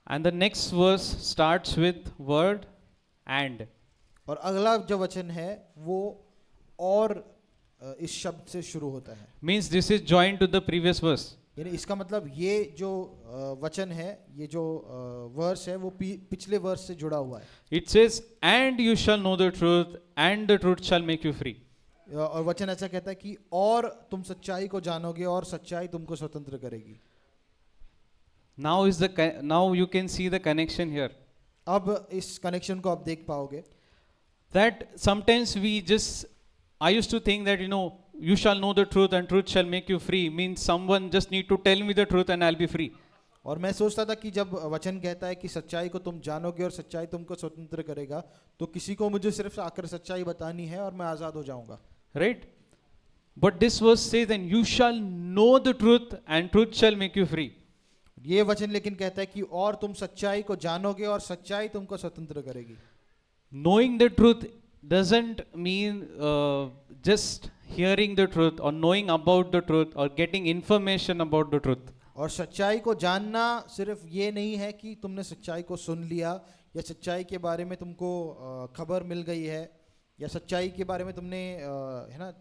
And the next verse starts with word and. और अगला जो वचन है वो और इस शब्द से शुरू होता है। Means this is joined to the previous verse. यानी इसका मतलब ये जो वचन है, ये जो वर्स है वो पिछले वर्स से जुड़ा हुआ है। It says, and you shall know the truth, and the truth shall make you free. और वचन ऐसा कहता है कि और तुम सच्चाई को जानोगे और सच्चाई तुमको स्वतंत्र करेगी। Now you can see the connection here. अब इस कनेक्शन को आप देख पाओगे। That sometimes I used to think that, you shall know the truth and truth shall make you free means someone just need to tell me the truth and I'll be free. और मैं सोचता था कि जब वचन कहता है कि सच्चाई को तुम जानोगे और सच्चाई तुमको स्वतंत्र करेगा तो किसी को मुझे सिर्फ आकर सच्चाई बतानी है और मैं आजाद हो जाऊंगा। Right? But this verse says, and you shall know the truth and truth shall make you free. ये वचन लेकिन कहता है कि और तुम सच्चाई को जानोगे और सच्चाई तुमको स्वतंत्र करेगी। Knowing the truth doesn't mean just hearing the truth or knowing about the truth or getting information about the truth. और सच्चाई को जानना सिर्फ ये नहीं है कि तुमने सच्चाई को सुन लिया या सच्चाई के बारे में तुमको खबर मिल गई है या सच्चाई के बारे में तुमने है ना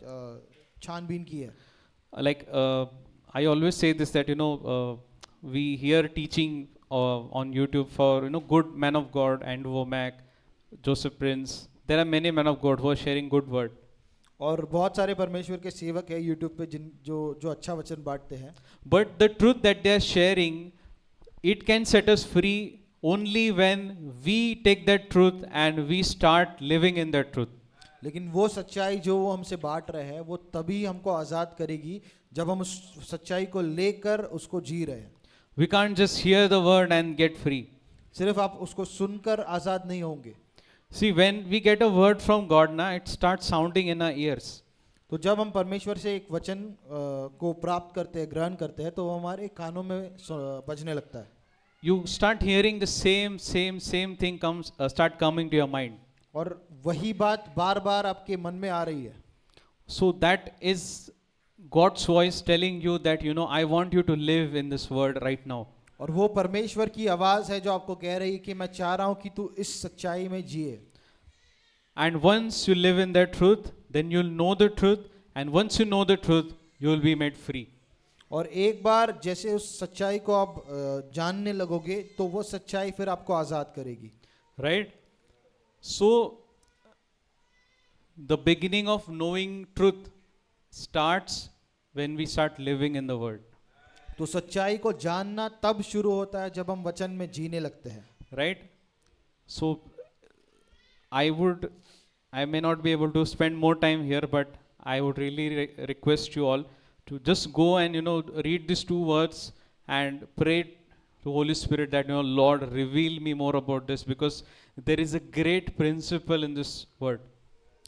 छानबीन की है। Like I always say this that we hear teaching on YouTube for good man of God, Andrew Womack, Joseph Prince. There are many men of God who are sharing good word. और बहुत सारे परमेश्वर के सेवक है YouTube पे जो अच्छा वचन बांटते हैं। But the truth that they are sharing, it can set us free only when we take that truth and we start living in that truth. लेकिन वो सच्चाई जो वो हमसे बांट रहे हैं वो तभी हमको आज़ाद करेगी जब हम उस सच्चाई को लेकर उसको जी रहे हैं। We can't just hear the word and get free. सिर्फ आप उसको सुनकर आज़ाद नहीं होंगे। See, when we get a word from God, it starts sounding in our ears. तो जब हम परमेश्वर से एक वचन को प्राप्त करते हैं, ग्रहण करते हैं, तो वो हमारे कानों में बजने लगता है। You start hearing the same thing start coming to your mind. और वही बात बार बार आपके मन में आ रही है। So that is God's voice telling you that I want you to live in this word right now. और वो परमेश्वर की आवाज है जो आपको कह रही है कि मैं चाह रहा हूं कि तू इस सच्चाई में जिए। And once you live in that truth, then you'll know the truth, and once you know the truth, you will be made free. और एक बार जैसे उस सच्चाई को आप जानने लगोगे तो वो सच्चाई फिर आपको आजाद करेगी। Right? So the beginning of knowing truth starts when we start living in the word. तो सच्चाई को जानना तब शुरू होता है जब हम वचन में जीने लगते हैं. Right? So I may not be able to spend more time here, but I would really request you all to just go and read these two words and pray to Holy Spirit that Lord, reveal me more about this, because there is a great principle in this word.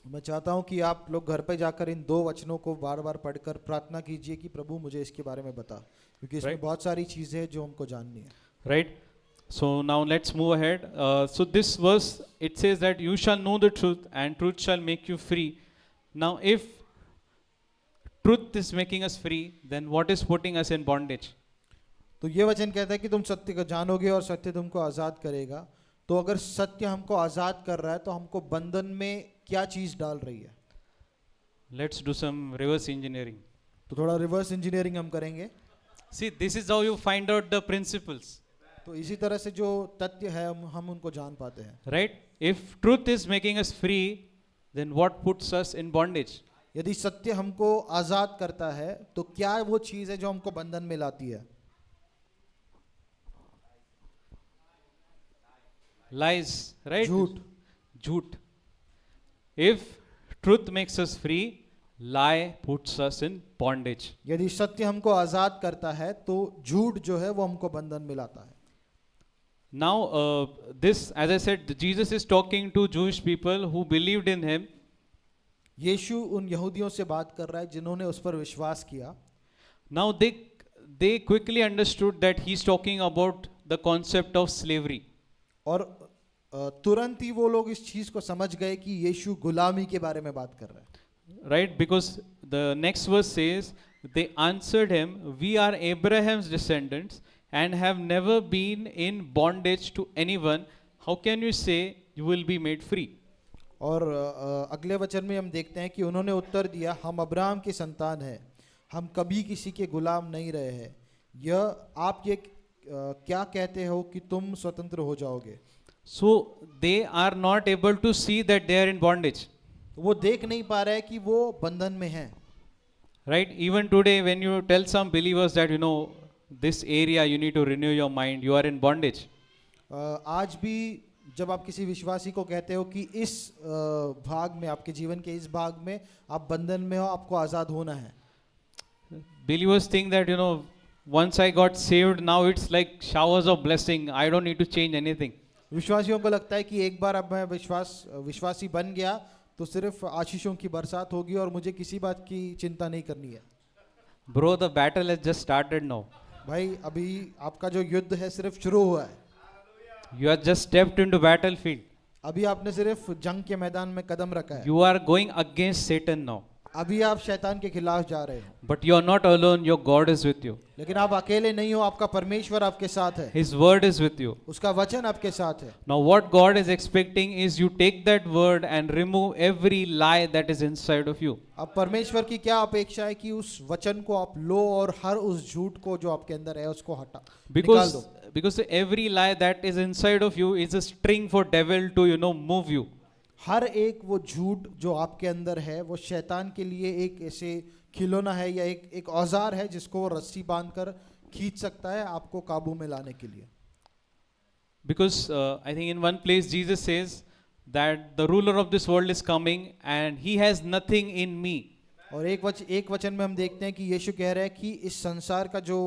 मैं चाहता हूं कि आप लोग घर पे जाकर इन दो वचनों को बार बार पढ़कर प्रार्थना कीजिए कि प्रभु मुझे इसके बारे में बता, क्योंकि इसमें Right. बहुत सारी चीजें हैं जो हमको जाननी है. Right? So now let's move ahead. So this verse, it says that you shall know the truth and truth shall make you free. Now if truth is making us free, then what is putting us in bondage? तो ये वचन कहता है कि तुम सत्य को जानोगे और सत्य तुमको आजाद करेगा. तो अगर सत्य हमको आजाद कर रहा है तो हमको बंधन में क्या चीज डाल रही है? Let's do some reverse engineering. तो थोड़ा रिवर्स इंजीनियरिंग हम करेंगे. See, this is how you find out the principles. तो इसी तरह से जो तथ्य है हम उनको जान पाते हैं. Right? If truth is making us free, then what puts us in bondage? यदि सत्य हमको आजाद करता है तो क्या वो चीज है जो हमको बंधन में लाती है? Lies, right? झूठ. Jhoot. If truth makes us free, lie puts us in bondage. यदि सत्य हमको आजाद करता है तो झूठ जो है वो हमको बंधन में लाता है. Now, this, as I said, Jesus is talking to Jewish people who believed in him. यीशु उन यहूदियों से बात कर रहा है जिन्होंने उस पर विश्वास किया. Now, they quickly understood that he's talking about the concept of slavery. और तुरंत ही वो लोग इस चीज को समझ गए कि यीशु गुलामी के बारे में बात कर रहा है. Right? Because the next verse says, they answered him, we are Abraham's descendants and have never been in bondage to anyone. How can you say you will be made free? और अगले वचन में हम देखते हैं कि उन्होंने उत्तर दिया, हम अब्राहम की संतान हैं, हम कभी किसी के गुलाम नहीं रहे हैं. यह आप ये क्या कहते हो कि तुम स्वतंत्र हो जाओगे? So they are not able to see that they are in bondage. वो देख नहीं पा रहे कि वो बंधन में हैं. Right? Even today, when you tell some believers that this area you need to renew your mind, you are in bondage. आज भी जब आप किसी विश्वासी को कहते हो कि इस भाग में, आपके जीवन के इस भाग में आप बंधन में हो, आपको आजाद होना है. Believers think that once I got saved, now it's like showers of blessing. I don't need to change anything. विश्वासियों को लगता है कि एक बार अब मैं विश्वासी बन गया तो सिर्फ आशीषों की बरसात होगी और मुझे किसी बात की चिंता नहीं करनी है. Bro, the battle has just started now. भाई अभी आपका जो युद्ध है सिर्फ शुरू हुआ है. You have just stepped into battlefield. अभी आपने सिर्फ जंग के मैदान में कदम रखा है. You are going against Satan now. अभी आप शैतान के खिलाफ जा रहे हो. But you are not alone. Your God is with you. लेकिन आप अकेले नहीं हो, आपका परमेश्वर आपके साथ है. His word is with you. उसका वचन आपके साथ है. Now what God is expecting is you take that word and remove every lie that is inside of you. अब परमेश्वर की क्या अपेक्षा है कि उस वचन को आप लो और हर उस झूठ को जो आपके अंदर है उसको निकाल दो. Because every lie that is inside of you is a string for devil to move you. हर एक वो झूठ जो आपके अंदर है वो शैतान के लिए एक ऐसे खिलौना है या एक औजार है जिसको वो रस्सी बांधकर खींच सकता है आपको काबू में लाने के लिए. Because I think in one place Jesus says that the ruler of this world is coming and he has nothing in me. और एक वचन में हम देखते हैं कि यीशु कह रहे हैं कि इस संसार का जो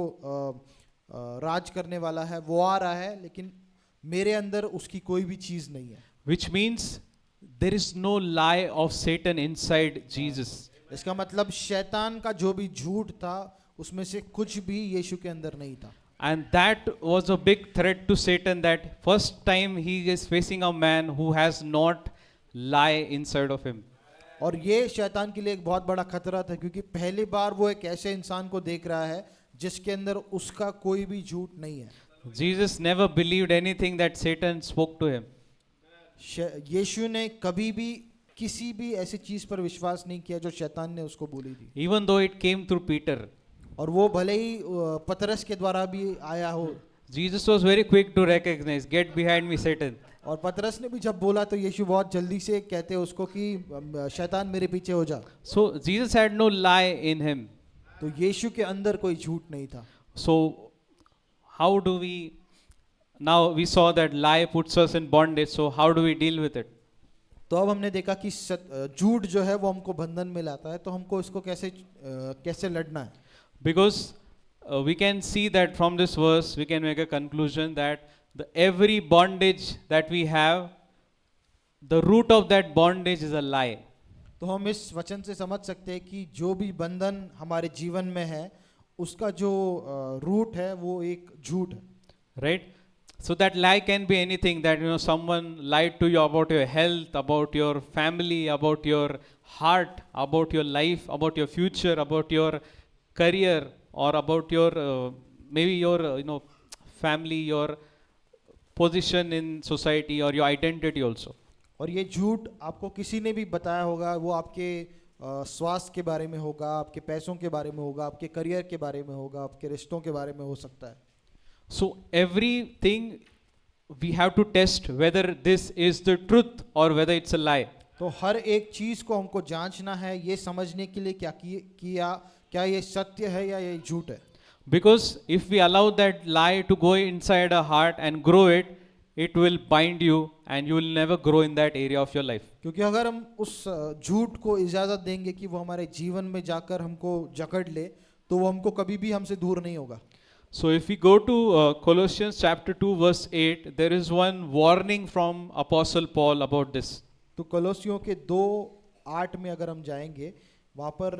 राज करने वाला है वो आ रहा है, लेकिन मेरे अंदर उसकी कोई भी चीज नहीं है. Which means there is no lie of Satan inside Jesus. इसका मतलब शैतान का जो भी झूठ था उसमें से कुछ भी यीशु के अंदर नहीं था. And that was a big threat to Satan, that first time he is facing a man who has not lie inside of him. और ये शैतान के लिए एक बहुत बड़ा खतरा था, क्योंकि पहली बार वो एक ऐसे इंसान को देख रहा है जिसके अंदर उसका कोई भी झूठ नहीं है. Jesus never believed anything that Satan spoke to him. यीशु ने कभी भी किसी भी ऐसी चीज पर विश्वास नहीं किया जो शैतान ने उसको बोली थी. Even though it came through Peter. और वो भले ही पतरस के द्वारा भी आया हो. Jesus was very quick to recognize, get behind me Satan. और पतरस ने भी जब बोला तो यीशु बहुत जल्दी से कहते उसको कि शैतान मेरे पीछे हो जा. So Jesus had no lie in him. तो यीशु के अंदर कोई झूठ नहीं था। So, how do we, now we saw that lie puts us in bondage, so how do we deal with it? तो अब हमने देखा कि झूठ जो है वो हमको बंधन में लाता है, तो हमको इसको कैसे लड़ना है। Because we can see that from this verse, we can make a conclusion that every bondage that we have, the root of that bondage is a lie. तो हम इस वचन से समझ सकते हैं कि जो भी बंधन हमारे जीवन में है उसका जो रूट है वो एक झूठ है, Right? So that lie can be anything, that someone lied to you about your health, about your family, about your heart, about your life, about your future, about your career, or about your maybe your family, your position in society, or your identity also. और ये झूठ आपको किसी ने भी बताया होगा, वो आपके स्वास्थ्य के बारे में होगा, आपके पैसों के बारे में होगा, आपके करियर के बारे में होगा, आपके रिश्तों के बारे में हो सकता है। So everything we have to test whether this is the truth or whether it's a lie. तो हर एक चीज को हमको जांचना है ये समझने के लिए क्या ये सत्य है या ये झूठ है। Because if we allow that lie to go inside our heart and grow it, it will bind you and you will never grow in that area of your life. क्योंकि अगर हम उस झूठ को इजाजत देंगे कि वो हमारे जीवन में जाकर हमको जकड़ ले, तो वो हमको कभी भी हमसे दूर नहीं होगा। So if we go to Colossians chapter 2 verse 8, there is one warning from Apostle Paul about this. तो कोलोसियों के 2:8 में अगर हम जाएंगे, वहाँ पर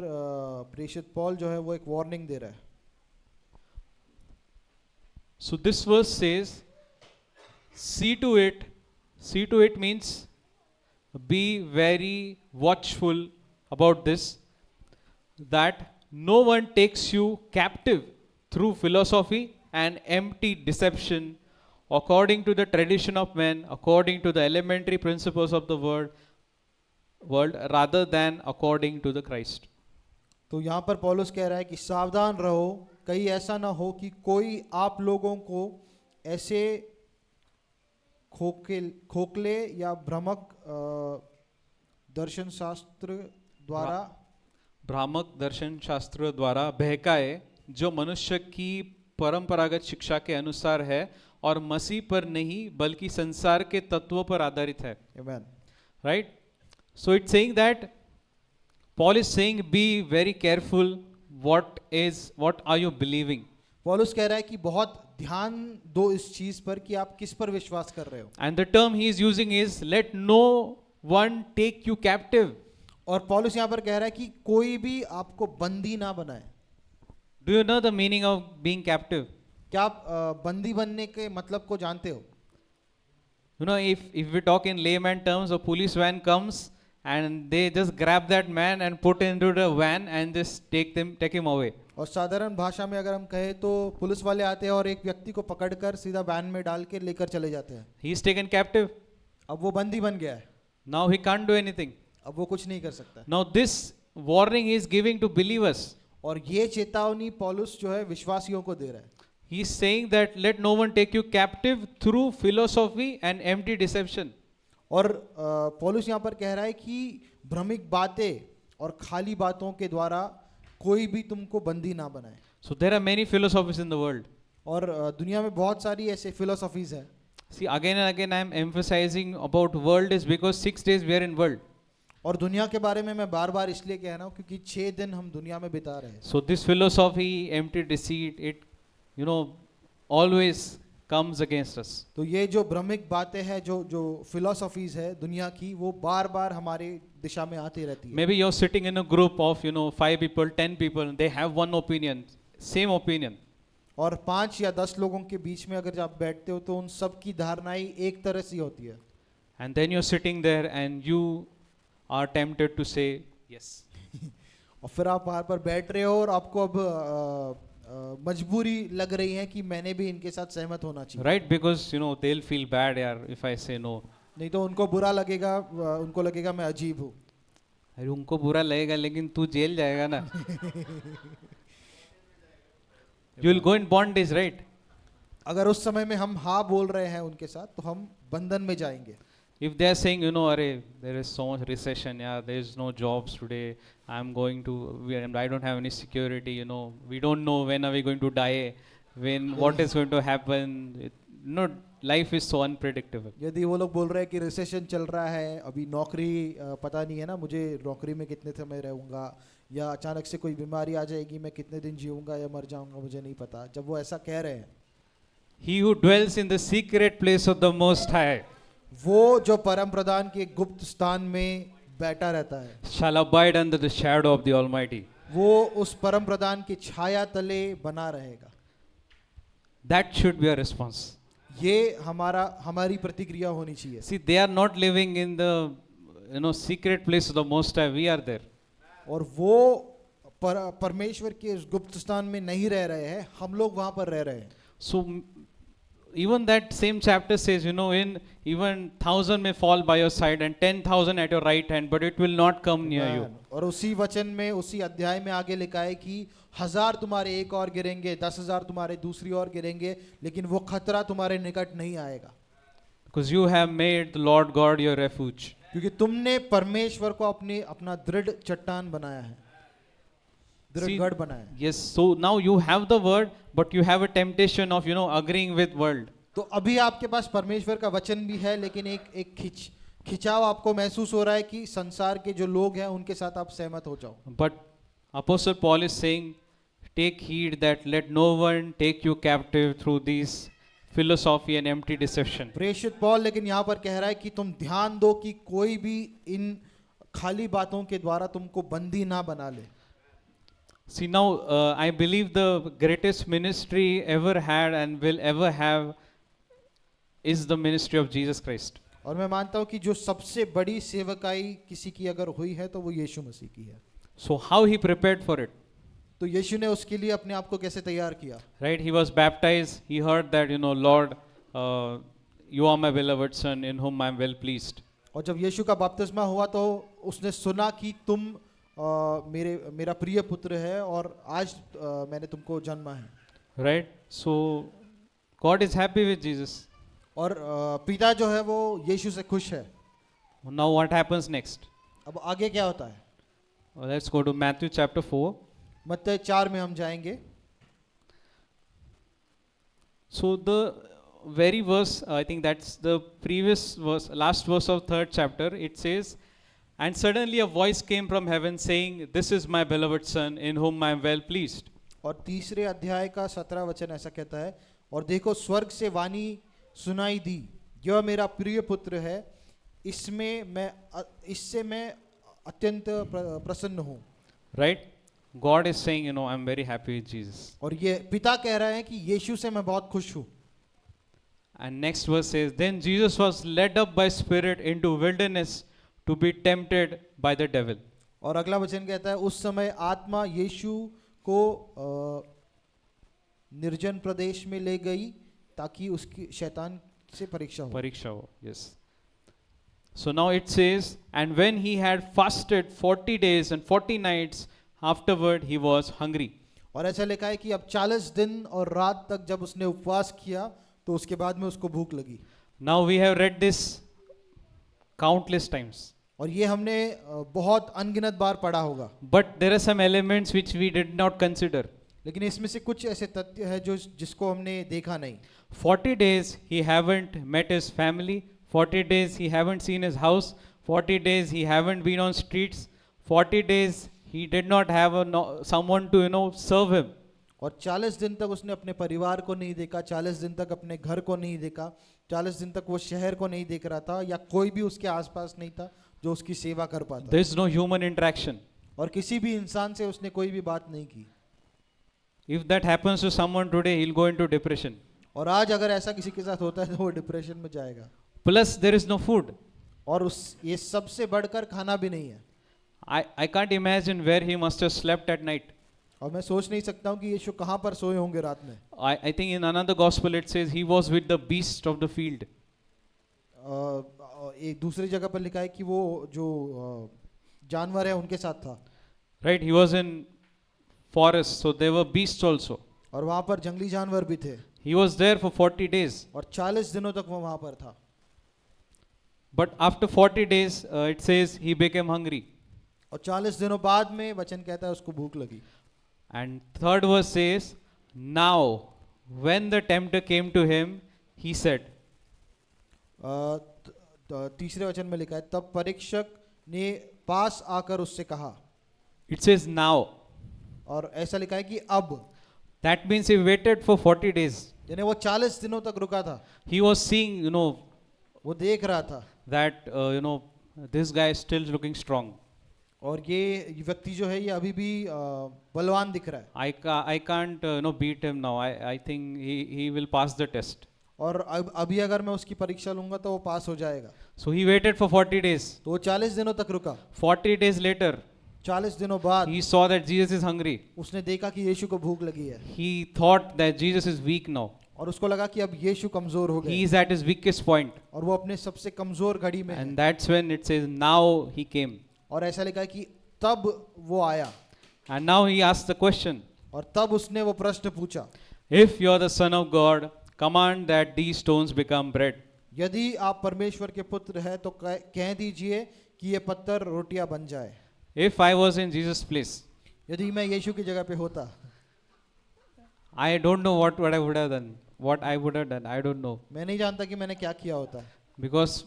प्रेषित पौल जो है वो एक वार्निंग दे रहा है। So this verse says, see to it means be very watchful about this, that no one takes you captive through philosophy and empty deception, according to the tradition of men, according to the elementary principles of the world, rather than according to the Christ. तो यहाँ पर पौलुस कह रहा है कि सावधान रहो, कहीं ऐसा ना हो कि कोई आप लोगों को ऐसे खोखले या भ्रामक दर्शन शास्त्र द्वारा बहकाए, जो मनुष्य की परंपरागत शिक्षा के अनुसार है और मसीह पर नहीं बल्कि संसार के तत्वों पर आधारित है। Amen. Right? So it's saying that Paul is saying be very careful what are you believing. पौलुस कह रहा है कि बहुत ध्यान दो इस चीज पर कि आप किस पर विश्वास कर रहे हो। And the term he is using is let no one take you captive. और पौलुस यहाँ पर कह रहा है कि कोई भी आपको बंदी ना बनाए। Do you know the meaning of being captive? क्या आप बंदी बनने के मतलब को जानते हो? If we talk in layman terms, a police van comes and they just grab that man and put into the van and just take him away. और साधारण भाषा में अगर हम कहें तो पुलिस वाले आते हैं और एक व्यक्ति को पकड़कर सीधा वैन में डाल के लेकर चले जाते हैं। He is taken captive. अब वो बंदी बन गया है। Now he can't do anything. अब वो कुछ नहीं कर सकता। Now this warning is giving to believers. और ये चेतावनी पौलुस जो है विश्वासियों को दे रहा है। He is saying that let no one take you captive through philosophy and empty deception. और पौलुस यहाँ पर कह रहा है कि भ्रमिक बातें और खाली बातों के द्वारा कोई भी तुमको बंदी ना बनाए। So there are many philosophies in the world. और दुनिया में बहुत सारी ऐसे फिलोसॉफीज हैं। See, again and again I am emphasizing about world is because 6 days we are in world. और दुनिया के बारे में मैं बार बार इसलिए कह रहा हूँ क्योंकि 6 दिन हम दुनिया में बिता रहे हैं। So this philosophy, empty deceit, it always comes against us. तो ये जो भ्रमिक बातें हैं, जो फिलोसॉफीज है दुनिया की, वो बार बार हमारे दिशा में आती रहती है। Maybe you're sitting in a group of 5 people, 10 people, they have one opinion, same opinion. और 5 या 10 लोगों के बीच में अगर आप बैठते हो तो उन सब की धारणाएं एक तरह से होती है। And then you're sitting there and you are tempted to say yes. और फिर आप वहाँ पर बैठ रहे हो और आपको अब मजबूरी लग रही है कि मैंने भी इनके साथ सहमत होना चाहिए। Right, because they'll feel bad यार if I say no. नहीं तो उनको बुरा लगेगा, उनको लगेगा मैं अजीब हूँ। अरे उनको बुरा लगेगा लेकिन तू जेल जाएगा ना। You will go in bondage, right? अगर उस समय में हम हाँ बोल रहे हैं उनके साथ तो हम बंधन में जाएंगे। If they are saying, you know, Arey, there is so much recession, yeah, there is no jobs today, I don't have any security, you know, we don't know when are we going to die, what is going to happen, life is so unpredictable. यदि वो लोग बोल रहे हैं कि recession चल रहा है, अभी नौकरी पता नहीं है ना, मुझे नौकरी में कितने समय रहूँगा, या अचानक से कोई बीमारी आ जाएगी, मैं कितने दिन जीऊँगा या मर जाऊँगा, मुझे नहीं पता. जब वो ऐसा कह रहे हैं, He who dwells in the secret place of the Most High वो जो परम प्रधान के गुप्त स्थान में बैठा रहता है, shall abide under the shadow of the Almighty. वो उस परम प्रधान की छाया तले बना रहेगा. That should be a response. ये हमारी प्रतिक्रिया होनी चाहिए. See, they are not living in the secret place of the Most High. We are there. और वो परमेश्वर के उस गुप्त स्थान में नहीं रह रहे हैं, हम लोग वहां पर रह रहे हैं. So even that same chapter says, in even 1,000 may fall by your side and 10,000 at your right hand, but it will not come near you. और उसी वचन में, उसी अध्याय में आगे लिखा है कि 1,000 तुम्हारे एक और गिरेंगे, 10,000 तुम्हारे दूसरी ओर गिरेंगे, लेकिन वो खतरा तुम्हारे निकट नहीं आएगा. Because you have made the Lord God your refuge. क्योंकि तुमने परमेश्वर को अपना दृढ़ चट्टान बनाया है, दृढ़ See, गढ़ बनाया है. Yes, so now you have the word, but you have a temptation of, agreeing with world. तो अभी आपके पास परमेश्वर का वचन भी है, लेकिन एक खिंचाव आपको महसूस हो रहा है कि संसार के जो लोग हैं उनके साथ आप सहमत हो जाओ. But Apostle Paul is saying, take heed that let no one take you captive through these philosophy and empty deception. प्रेषित पौल लेकिन यहाँ पर कह रहा है कि तुम ध्यान दो कि कोई भी इन खाली बातों के द्वारा तुमको बंदी ना बना ले. See now, I believe the greatest ministry ever had and will ever have is the ministry of Jesus Christ. और मैं मानता हूँ कि जो सबसे बड़ी सेवकाई किसी की अगर हुई है तो वो यीशु मसीह की है. So how he prepared for it? तो यीशु ने उसके लिए अपने आप को कैसे तैयार किया. Right, he was baptized. He heard that, Lord, you are my beloved son in whom I am well pleased. और जब यीशु का बपतिस्मा हुआ तो उसने सुना कि तुम मेरा प्रिय पुत्र है और आज मैंने तुमको जन्मा है. Right, so God is happy with Jesus. और पिता जो है वो यीशु से खुश है. Now what happens next? अब आगे क्या होता है. Let's go to Matthew chapter 4. मत्ती 4 में हम जाएंगे. So the very verse, I think that's the previous verse, last verse of 3rd chapter, it says, and suddenly a voice came from heaven saying, this is my beloved son in whom I am well pleased. और तीसरे अध्याय का 17 वचन ऐसा कहता है, और देखो स्वर्ग से वाणी सुनाई दी, यह मेरा प्रिय पुत्र है, इससे मैं अत्यंत प्रसन्न हूँ. Right? God is saying, I'm very happy with Jesus. और ये पिता कह रहे हैं कि यीशु से मैं बहुत खुश हूँ. And next verse says, then Jesus was led up by spirit into wilderness to be tempted by the devil. और अगला वचन कहता है, उस समय आत्मा यीशु को निर्जन प्रदेश में ले गई ताकि उसकी शैतान से परीक्षा हो. Yes. So now it says, and when he had fasted 40 days and 40 nights, afterward he was hungry. और ऐसा लिखा है कि अब 40 दिन और रात तक जब उसने उपवास किया तो उसके बाद में उसको भूख लगी. Now we have read this countless times. और ये हमने बहुत अनगिनत बार पढ़ा होगा. But there are some elements which we did not consider. लेकिन इसमें से कुछ ऐसे तथ्य है जिसको हमने देखा नहीं. 40 days he haven't met his family. 40 days he haven't seen his house. 40 days he haven't been on streets. 40 days he did not have someone to serve him. और 40 दिन तक उसने अपने परिवार को नहीं देखा, 40 दिन तक अपने घर को नहीं देखा, 40 दिन तक वो शहर को नहीं देख रहा था, या कोई भी उसके आसपास नहीं था जो उसकी सेवा कर पाता. There is no human interaction. और किसी भी इंसान से उसने कोई भी बात नहीं की. If that happens to someone today, he'll go into depression. और आज अगर ऐसा किसी के साथ होता है तो वो डिप्रेशन में जाएगा. Plus there is no food. और ये सबसे बढ़कर खाना भी नहीं है. I can't imagine where he must have slept at night. और मैं सोच नहीं सकता हूँ कि यीशु कहाँ पर सोए होंगे रात में. I think in another gospel it says he was with the beast of the field. एक दूसरी जगह पर लिखा है कि वो जो जानवर है उनके साथ था. Right, he was in forest, so there were beasts also. और वहाँ पर जंगली जानवर भी थे. He was there for 40 days. और 40 दिनों तक वो वहाँ पर था. But after 40 days, it says he became hungry. और 40 दिनों बाद में वचन कहता है उसको भूख लगी. And third verse says, now when the tempter came to him, he said. तीसरे वचन में लिखा है तब परीक्षक ने पास आकर उससे कहा. It says now. और ऐसा लिखा है कि अब. That means he waited for 40 days. यानी वो 40 दिनों तक रुका था. He was seeing, वो देख रहा था that, this guy is still looking strong. और ये व्यक्ति जो है ये अभी भी बलवान दिख रहा है. I can't, beat him now. I think he will pass the test. और अभी अगर मैं उसकी परीक्षा लूंगा तो वो पास हो जाएगा. So he waited for 40 days. तो वो 40 दिनों तक रुका. 40 days later, 40 दिनों बाद he saw that Jesus is hungry. उसने देखा कि यीशु को भूख लगी है. He thought that Jesus is weak now. और उसको लगा कि अब यीशु कमजोर हो He गए is at his weakest point. और वो अपने सबसे कमजोर घड़ी में है. And that's when it says, now he came. और ऐसा लिखा है कि तब वो आया. And now he asked the question, और तब उसने वो प्रश्न पूछा. if you are the son of God, command that these stones become bread. यदि आप परमेश्वर के पुत्र हैं तो कह दीजिए कि ये पत्थर रोटियां बन जाए. If I was in Jesus' place, यदि मैं यीशु की जगह पे होता, I don't know what I would have done. What I would have done, I don't know. मैं नहीं जानता कि मैंने क्या किया होता. Because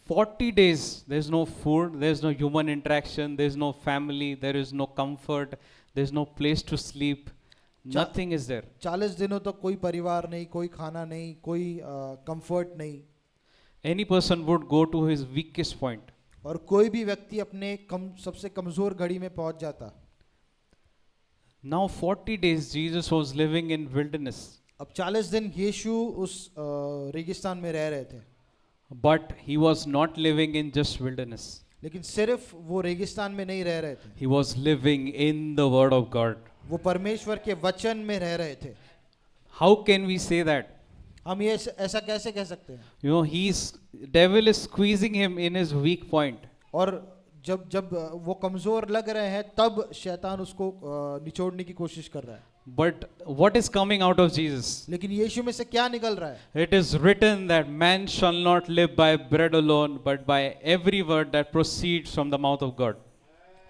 40 days, there's no food, there's no human interaction, there's no family, there is no comfort, there's no place to sleep. Nothing is there. 40 दिनों तक कोई परिवार नहीं, कोई खाना नहीं, कोई कंफर्ट नहीं. Any person would go to his weakest point. और कोई भी व्यक्ति अपने सबसे कमजोर घड़ी में पहुंच जाता. Now 40 days Jesus was living in wilderness. अब 40 दिन यीशु उस रेगिस्तान में रह रहे थे. But he was not living in just wilderness. लेकिन सिर्फ वो रेगिस्तान में नहीं रह रहे थे. He was living in the word of God. वो परमेश्वर के वचन में रह रहे थे. How can we say that? हम ये ऐसा कैसे कह सकते हैं? Devil is squeezing him in his weak point. और जब वो कमजोर लग रहे हैं तब शैतान उसको निचोड़ने की कोशिश कर रहा है. But what is coming out of Jesus? लेकिन यीशु में से क्या निकल रहा है? It is written that man shall not live by bread alone, but by every word that proceeds from the mouth of God.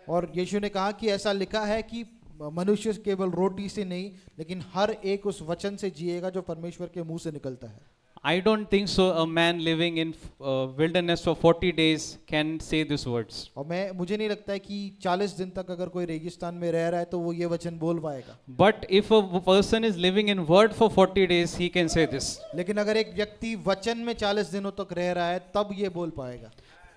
और यीशु ने कहा कि ऐसा लिखा है कि मनुष्य केवल रोटी से नहीं लेकिन हर एक उस वचन से जिएगा जो परमेश्वर के मुंह से निकलता है. I don't think so. A man living in wilderness for 40 days can say these words. और मुझे नहीं लगता है कि 40 दिन तक अगर कोई रेगिस्तान में रह रहा है तो वो ये वचन बोल पाएगा. But if a person is living in word for 40 days, he can say this. लेकिन अगर एक व्यक्ति वचन में 40 दिनों तक रह रहा है तब ये बोल पाएगा.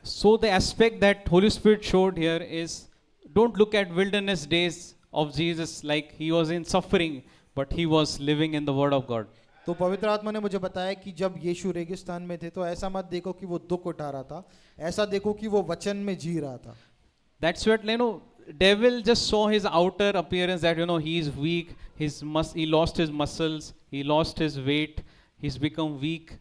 So the aspect that Holy Spirit showed here is, don't look at wilderness days of Jesus like he was in suffering, but he was living in the word of God. तो पवित्र आत्मा ने मुझे बताया कि जब यीशु रेगिस्तान में थे तो ऐसा मत देखो कि वो दुख उठा रहा था, ऐसा देखो कि वो वचन में जी रहा था. That's what, devil just saw his outer appearance that, he is weak, he lost his muscles, he lost his weight, he's become weak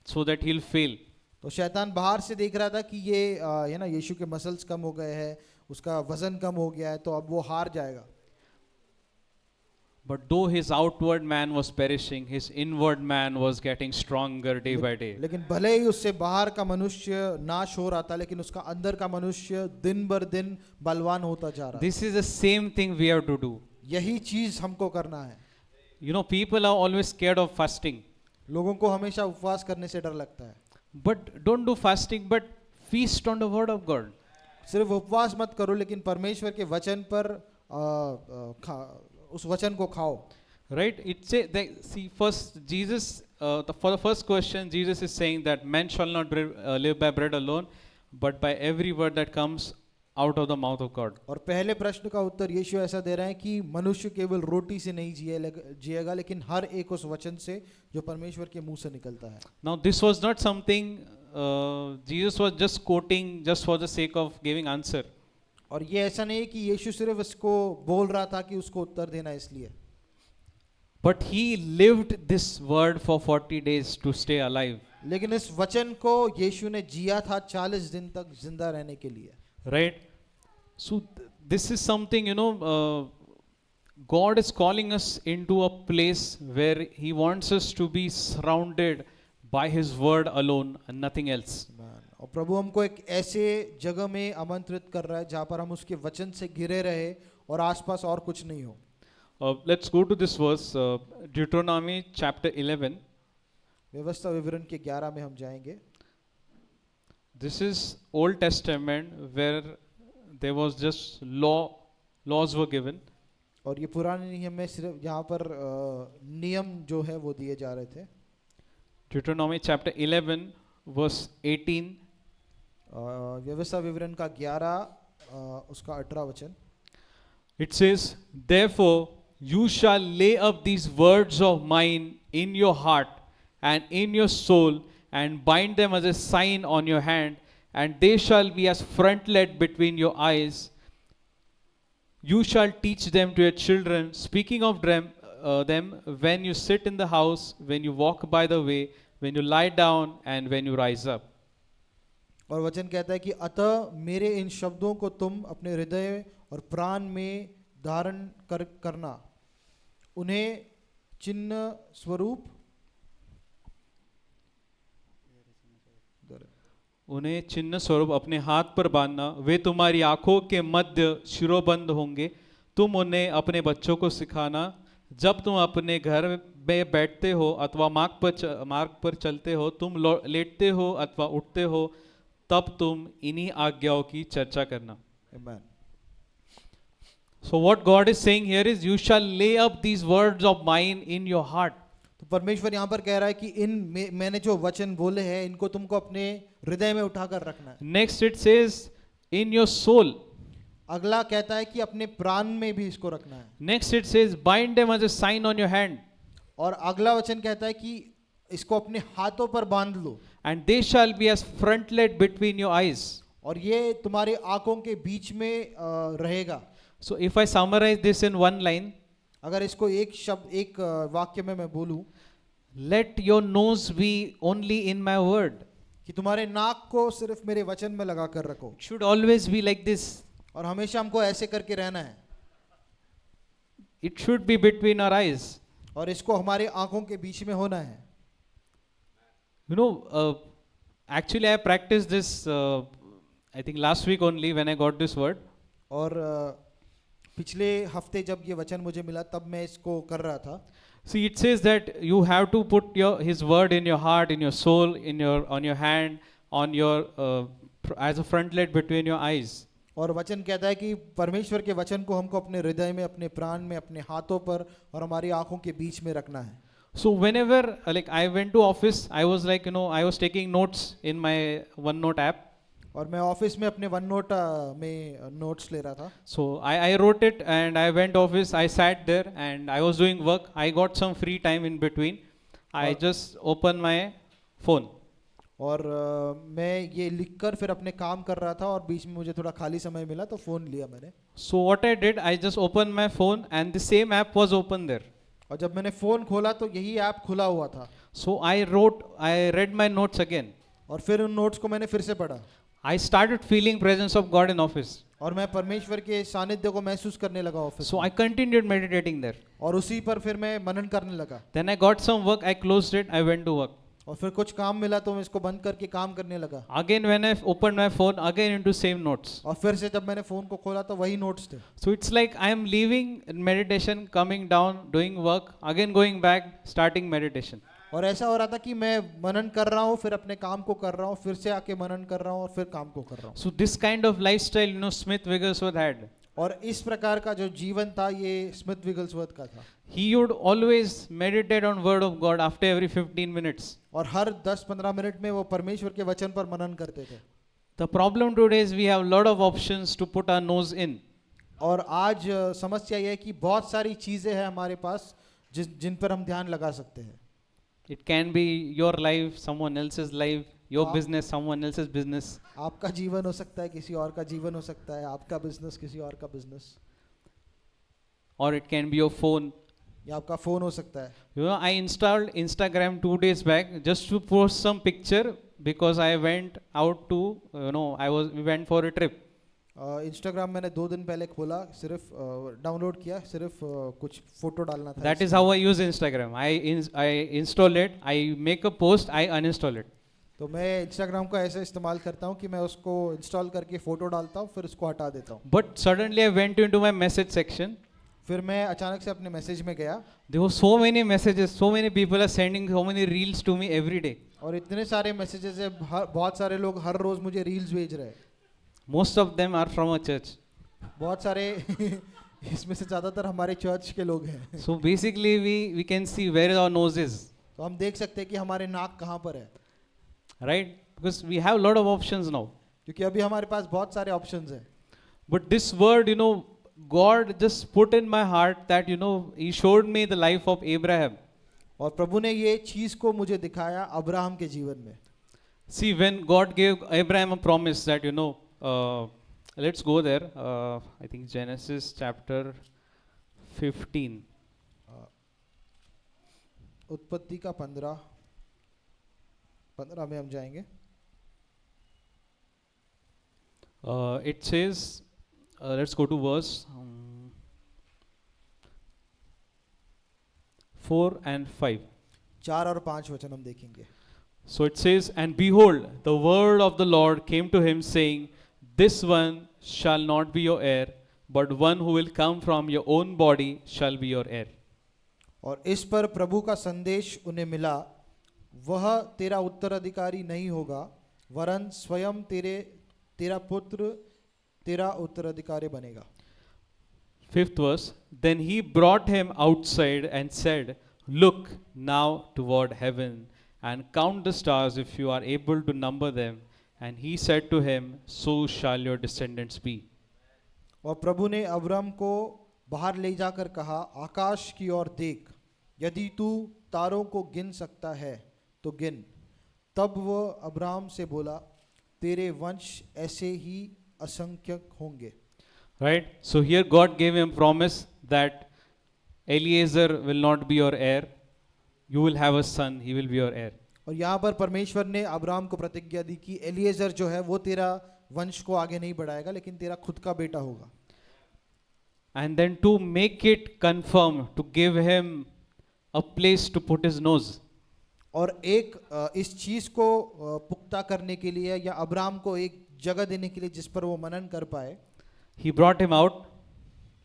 so that he'll fail. तो शैतान बाहर से देख रहा था कि ये ना यीशु के मसल्स कम हो गए हैं, उसका वजन कम हो गया है तो अब वो हार जाएगा. But though his outward man was perishing, his inward man was getting stronger day by day. लेकिन भले ही उससे बाहर का मनुष्य नाश हो रहा था लेकिन उसका अंदर का मनुष्य दिन बर दिन बलवान होता जा रहा. This is the same thing we have to do. यही चीज हमको करना है. People are always scared of fasting. लोगों को हमेशा उपवास करने से डर लगता है. But don't do fasting, but feast on the word of God. सिर्फ उपवास मत करो लेकिन परमेश्वर के वचन पर उस वचन को खाओ. Right? It say see first Jesus for the first question Jesus is saying that man shall not live by bread alone, but by every word that comes out of the mouth of God. और पहले प्रश्न का उत्तर यीशु ऐसा दे रहा है कि मनुष्य केवल रोटी से नहीं जिएगा लेकिन हर एक उस वचन से जो परमेश्वर के मुंह से निकलता है. Now this was not something Jesus was just quoting just for the sake of giving answer. और ये ऐसा नहीं है कि यीशु सिर्फ इसको बोल रहा था कि उसको उत्तर देना इसलिए. But he lived this word for 40 days to stay alive. लेकिन इस वचन को यीशु ने जिया था 40 दिन तक जिंदा रहने के लिए. Right? So this is something, God is calling us into a place where he wants us to be surrounded by his word alone and nothing else. और प्रभु हमको एक ऐसे जगह में आमंत्रित कर रहा है जहाँ पर हम उसके वचन से घिरे रहे और आसपास और कुछ नहीं हो। Let's go to this verse, Deuteronomy chapter 11. व्यवस्था विवरण के 11 में हम जाएंगे। This is Old Testament where there was just laws were given. और ये पुराने नियम में सिर्फ यहाँ पर नियम जो है वो दिए जा रहे थे। Deuteronomy chapter 11 verse 18. व्यवस्था विवरण का 11 उसका 18 वचन। It says, therefore you shall lay up these words of mine in your heart and in your soul, and bind them as a sign on your hand, and they shall be as frontlet between your eyes. You shall teach them to your children, speaking of them when you sit in the house, when you walk by the way, when you lie down, and when you rise up. और वचन कहता है कि अतः मेरे इन शब्दों को तुम अपने हृदय और प्राण में धारण करना, उन्हें चिन्ह स्वरूप अपने हाथ पर बांधना, वे तुम्हारी आंखों के मध्य शिरोबंद होंगे। तुम उन्हें अपने बच्चों को सिखाना, जब तुम अपने घर में बैठते हो अथवा मार्ग पर चलते हो, तुम लेटते हो अथवा उठते हो, तब तुम इन्हीं आज्ञाओं की चर्चा करना। Amen. So what God is saying here is, you shall lay up these words of mine in your heart. तो परमेश्वर यहाँ पर कह रहा है कि मैंने जो वचन बोले हैं इनको तुमको अपने हृदय में उठाकर रखना है। Next it says, in your soul. अगला कहता है कि अपने प्राण में भी इसको रखना है। Next it says, bind them as a sign on your hand. और अगला वचन कहता है कि इसको अपने हाथों पर बांध लो। And they shall be as frontlet between your eyes. और ये तुम्हारी आंखों के बीच में रहेगा। So if I summarize this in one line, अगर इसको एक वाक्य में मैं बोलूं, let your nose be only in my word. कि तुम्हारे नाक को सिर्फ मेरे वचन में लगा कर रखो। It should always be like this. और हमेशा हमको ऐसे करके रहना है। It should be between our eyes. और इसको हमारे आंखों के बीच में होना है। You know, actually I practiced this, I think last week only when I got this word. और पिछले हफ्ते जब ये वचन मुझे मिला तब मैं इसको कर रहा था। See, it says that you have to put his word in your heart, in your soul, on your hand, on your as a frontlet between your eyes. और वचन कहता है कि परमेश्वर के वचन को हमको अपने हृदय में, अपने प्राण में, अपने हाथों पर और हमारी आंखों के बीच में रखना है। So whenever like I went to office, I was like, I was taking notes in my OneNote app. और मैं ऑफिस में अपने OneNote में नोट्स ले रहा था। So I wrote it and I went office. I sat there and I was doing work. I got some free time in between. I just opened my phone. और मैं ये लिखकर फिर अपने काम कर रहा था और बीच में मुझे थोड़ा खाली समय मिला तो फोन लिया मैंने। So what I did, I just opened my phone and the same app was open there. और जब मैंने फोन खोला तो यही ऐप खुला हुआ था। So I read my notes again. और फिर उन नोट्स को मैंने फिर से पढ़ा। I started feeling presence of God in office. और मैं परमेश्वर के सानिध्य को महसूस करने लगा ऑफिस So में। I continued meditating there. और उसी पर फिर मैं मनन करने लगा। Then I got some work. I closed it. I went to work. और फिर कुछ काम मिला तो मैं इसको बंद करके काम करने लगा। Again when I opened my phone, again into same notes. और फिर से जब मैंने फोन को खोला तो वही नोट्स थे। So it's like I am leaving meditation, coming down, doing work, again going back, starting meditation. और ऐसा हो रहा था कि मैं मनन कर रहा हूँ, फिर अपने काम को कर रहा हूँ, फिर से आके मनन कर रहा हूँ और फिर काम को कर रहा हूँ। So this kind of lifestyle, Smith Wigglesworth had. और इस प्रकार का जो जीवन था ये स्मिथ विगल्सवर्थ का था। He would always meditate on word of God after every 15 minutes. और हर 10-15 मिनट में वो परमेश्वर के वचन पर मनन करते थे। The problem today is we have a lot of options to put our nose in. और आज समस्या ये है कि बहुत सारी चीजें हैं हमारे पास जिन पर हम ध्यान लगा सकते हैं। It can be your life, someone else's life, your business, someone else's business. आपका जीवन हो सकता है, किसी और का जीवन हो सकता है, आपका बिजनेस किसी और का business. Or it can be your phone. या आपका फोन हो सकता है। I installed Instagram 2 days back just to post some picture because I went out to, we went for a trip. Instagram मैंने 2 दिन पहले खोला, सिर्फ डाउनलोड किया, सिर्फ कुछ फोटो डालना था। That is how I use Instagram. I install it, I make a post, I uninstall it. तो मैं इंस्टाग्राम को ऐसे इस्तेमाल करता हूँ कि मैं उसको इंस्टॉल करके फ़ोटो डालता हूँ, फिर उसको हटा देता हूँ। But suddenly I went into my message section. फिर मैं अचानक से अपने मैसेज में गया There were so many messages, so many people are sending so many reels to me every day. और इतने सारे मैसेजेस है, बहुत सारे लोग हर रोज़ मुझे रील्स भेज रहे हैं। Most of them are from a church. बहुत सारे इसमें से ज़्यादातर हमारे चर्च के लोग हैं। So basically we can see where our nose is, तो हम देख सकते हैं कि हमारे नाक कहाँ पर है, right? Because we have a lot of options now. क्योंकि अभी हमारे पास बहुत सारे ऑप्शंस हैं। But this word, God just put in my heart that, He showed me the life of Abraham. और प्रभु ने ये चीज़ को मुझे दिखाया अब्राहम के जीवन में। See, when God gave Abraham a promise that, let's go there. I think Genesis chapter 15. उत्पत्ति का 15 में हम जाएंगे। It says, let's go to verse 4 and 5. 4 और 5 वचन हम देखेंगे। So it says, and behold, the word of the Lord came to him, saying, this one shall not be your heir, but one who will come from your own body shall be your heir. और इस पर प्रभु का संदेश उन्हें मिला, वह तेरा उत्तराधिकारी नहीं होगा, वरन स्वयं तेरा पुत्र तेरा उत्तराधिकारी बनेगा। 5th verse, then he brought him outside and said, look now toward heaven and count the stars if you are able to number them. And he said to him, so shall your descendants be. और प्रभु ने Abram को बाहर ले जाकर कहा, आकाश की ओर देख, यदि तू तारों को गिन सकता है तो गिन। तब वह अब्राम से बोला, तेरे वंश ऐसे ही असंख्यक होंगे। Right? So here God gave him promise that Eliezer will not be your heir. You will have a son, he will be your heir. और यहाँ पर परमेश्वर ने अब्राम को प्रतिज्ञा दी कि एलिएजर जो है वो तेरा वंश को आगे नहीं बढ़ाएगा, लेकिन तेरा खुद का बेटा होगा। And then to make it confirm, to give him a place to put his nose. और इस चीज को पुख्ता करने के लिए या अब्राम को एक जगह देने के लिए जिस पर वो मनन कर पाए, He brought him out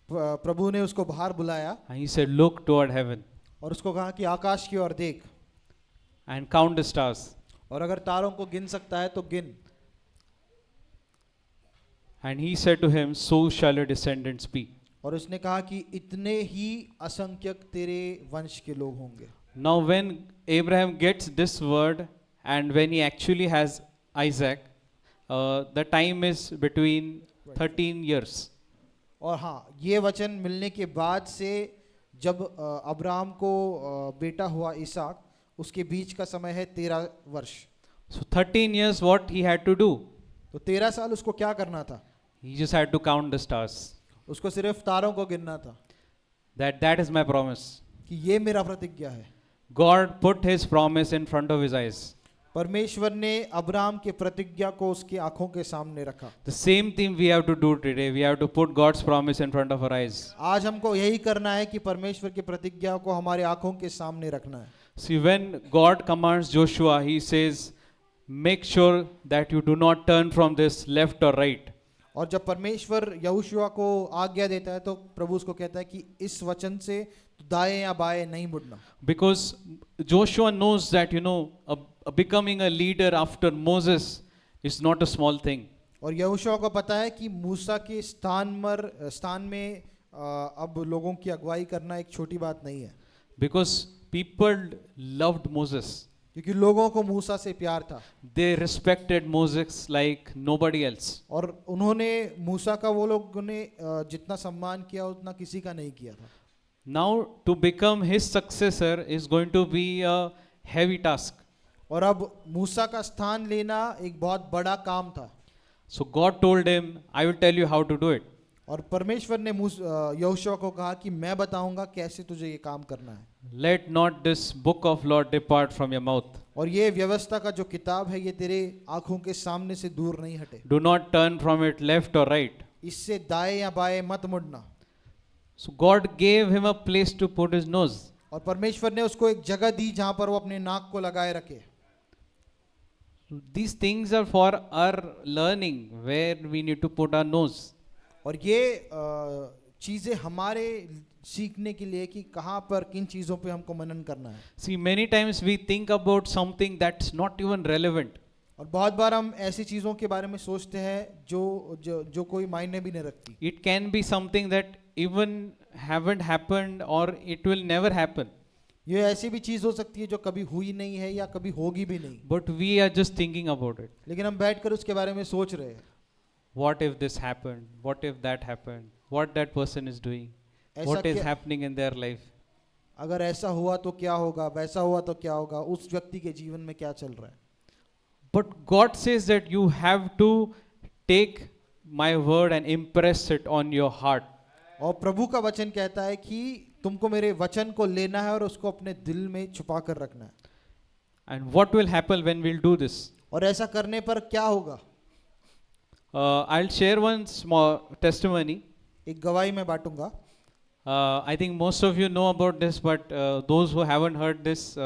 प्रभु ने उसको बाहर बुलाया and he said, look toward heaven और उसको कहा कि आकाश की ओर देख and count the stars. और अगर तारों को गिन सकता है तो गिन। And he said to him, so shall your descendants be. और उसने कहा कि इतने ही असंख्यक तेरे वंश के लोग होंगे। Now when Abraham gets this word and when he actually has Isaac, the time is between 13 years. और हाँ, ये वचन मिलने के बाद से जब अब्राहम को बेटा हुआ इसहाक, उसके बीच का समय है 13 वर्ष। So 13 years what he had to do? तो 13 साल उसको क्या करना था? He just had to count the stars. उसको सिर्फ तारों को गिनना था That is my promise. कि ये मेरा प्रतिज्ञा है। God put his promise in front of his eyes. परमेश्वर ने अब्राहम के प्रतिज्ञा को उसकी आंखों के सामने रखा। The same thing we have to do today. We have to put God's promise in front of our eyes. आज हमको यही करना है कि परमेश्वर की प्रतिज्ञा को हमारे आंखों के सामने रखना है। See, when God commands Joshua, he says, make sure that you do not turn from this left or right. और जब परमेश्वर यहोशुआ को आज्ञा देता है तो प्रभु उसको कहता है कि इस वचन से दाएं या बाएं नहीं मुड़ना। Because Joshua knows that, becoming a leader after Moses is not a small thing. और यहोशुआ को पता है कि मूसा के स्थान में अब लोगों की अगुवाई करना एक छोटी बात नहीं है। Because people loved Moses. क्योंकि लोगों को मूसा से प्यार था। They respected Moses like nobody else. और उन्होंने मूसा का वो लोगों ने जितना सम्मान किया उतना किसी का नहीं किया था। Now to become his successor is going to be a heavy task. और अब मूसा का स्थान लेना एक बहुत बड़ा काम था। So God told him, I will tell you how to do it. और परमेश्वर ने यहोशुआ को कहा कि मैं बताऊंगा कैसे तुझे ये काम करना है। Let not this book of law depart from your mouth. और ये व्यवस्था का जो किताब है ये तेरे आंखों के सामने से दूर नहीं हटे। Do not turn from it left or right. इससे दाएं या बाएं मत मुड़ना। So God gave him a place to put his nose. और परमेश्वर ने उसको एक जगह दी जहां पर वो अपने नाक को लगाए रखे। These things are for our learning, where we need to put our nose. और ये चीज़ें हमारे सीखने के लिए कि कहाँ पर किन चीज़ों पे हमको मनन करना है. See, many times we think about something that's not even relevant. और बहुत बार हम ऐसी चीज़ों के बारे में सोचते हैं जो कोई मायने भी नहीं रखती. It can be something that even haven't happened or it will never happen. ये ऐसी भी चीज़ हो सकती है जो कभी हुई नहीं है या कभी होगी भी नहीं, But we are just thinking about it. लेकिन हम बैठकर उसके बारे में सोच रहे हैं. What if this happened? What if that happened? What that person is doing? ऐसा What is क्या- happening in their life? अगर ऐसा हुआ तो क्या होगा, वैसा हुआ तो क्या होगा, उस व्यक्ति के जीवन में क्या चल रहा है. But God says that you have to take my word and impress it on your heart. और प्रभु का वचन कहता है कि तुमको मेरे वचन को लेना है और उसको अपने दिल में छुपा कर रखना है. And what will happen when we'll do this? और ऐसा करने पर क्या होगा. I'll share one small testimony. एक गवाही मैं बांटूंगा. I think most of you know about this, but those who haven't heard this,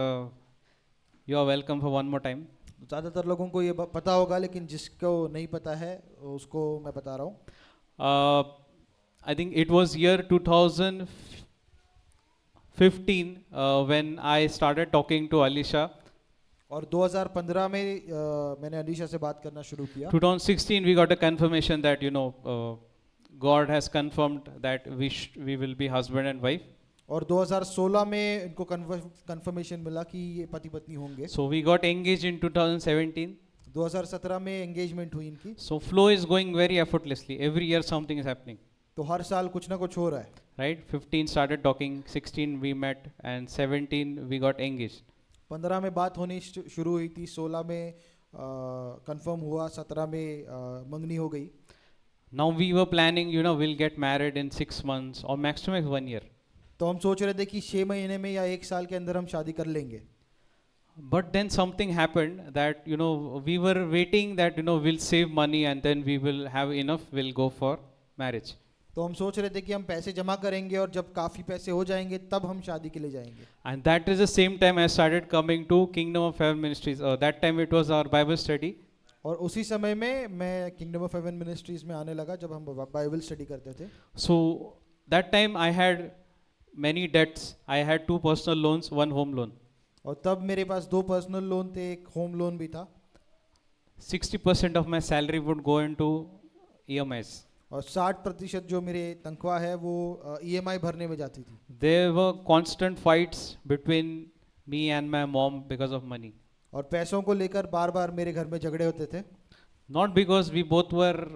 you are welcome for one more time. ज़्यादातर लोगों को ये पता होगा, लेकिन जिसको नहीं पता है उसको मैं बता रहा हूँ. I think it was year 2015 when I started talking to Alisha. और 2015 में मैंने अलीशा से बात करना शुरू किया. 2016 we got a confirmation that God has confirmed that we will be husband and wife. और 2016 में इनको कंफर्मेशन मिला कि ये पति पत्नी होंगे. So we got engaged in 2017. 2017 में एंगेजमेंट हुई इनकी. So flow is going very effortlessly. Every year something is happening. तो हर साल कुछ ना कुछ हो रहा है. Right? 15 started talking, 16 we met, and 17 we got engaged. 15 में बात होनी शुरू हुई थी, 16 में कंफर्म हुआ, 17 में मंगनी हो गई. Now we were planning, we'll get married in 6 months or maximum 1 year. तो हम सोच रहे थे कि 6 महीने में या 1 साल के अंदर हम शादी कर लेंगे. But then something happened that, we were waiting that, we'll save money and then we will have enough, we'll go for marriage. तो हम सोच रहे थे कि हम पैसे जमा करेंगे और जब काफ़ी पैसे हो जाएंगे तब हम शादी के लिए जाएंगे. And that is the same time I started coming to Kingdom of Heaven Ministries. That time it was our Bible study. और उसी समय में मैं किंगडम ऑफ हेवन मिनिस्ट्रीज में आने लगा जब हम बाइबल स्टडी करते थे. So that time I had many debts. I had 2 personal loans, 1 home loan. और तब मेरे पास 2 पर्सनल लोन थे, एक होम लोन भी था. 60% of my salary would go into EMIs. और 60% जो मेरे तनख्वाह है वो EMI भरने में जाती थी. There were constant fights between me and my mom because of money. और पैसों को लेकर बार बार मेरे घर में झगड़े होते थे. Not because we both were,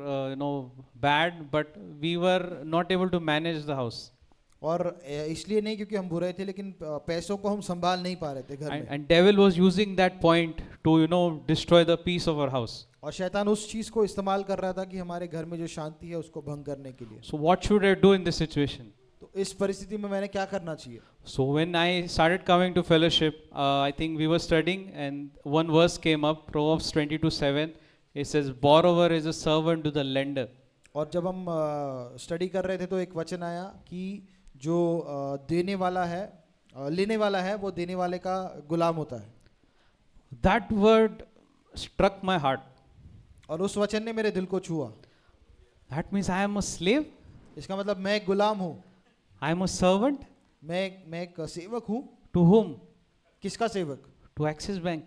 bad, but we were not able to manage the house. और इसलिए नहीं क्योंकि हम बुरे थे, लेकिन पैसों को हम संभाल नहीं पा रहे थे घर में. And devil was using that point to, destroy the peace of our house. और शैतान उस चीज़ को इस्तेमाल कर रहा था कि हमारे घर में जो शांति है उसको भंग करने के लिए. So what should I do in this situation? तो इस परिस्थिति में मैंने क्या करना चाहिए. So when I started coming to fellowship, I think we were studying and one verse came up, Proverbs 22:7. It says, borrower is a servant to the lender. और जब हम स्टडी कर रहे थे तो एक वचन आया कि जो देने वाला है, लेने वाला है, वो देने वाले का गुलाम होता है. That word struck my heart. और उस वचन ने मेरे दिल को छुआ. That means I am a slave. इसका मतलब मैं एक गुलाम हूँ, I am a servant. मैं एक सेवक हूँ. To whom? किसका सेवक. To Axis Bank.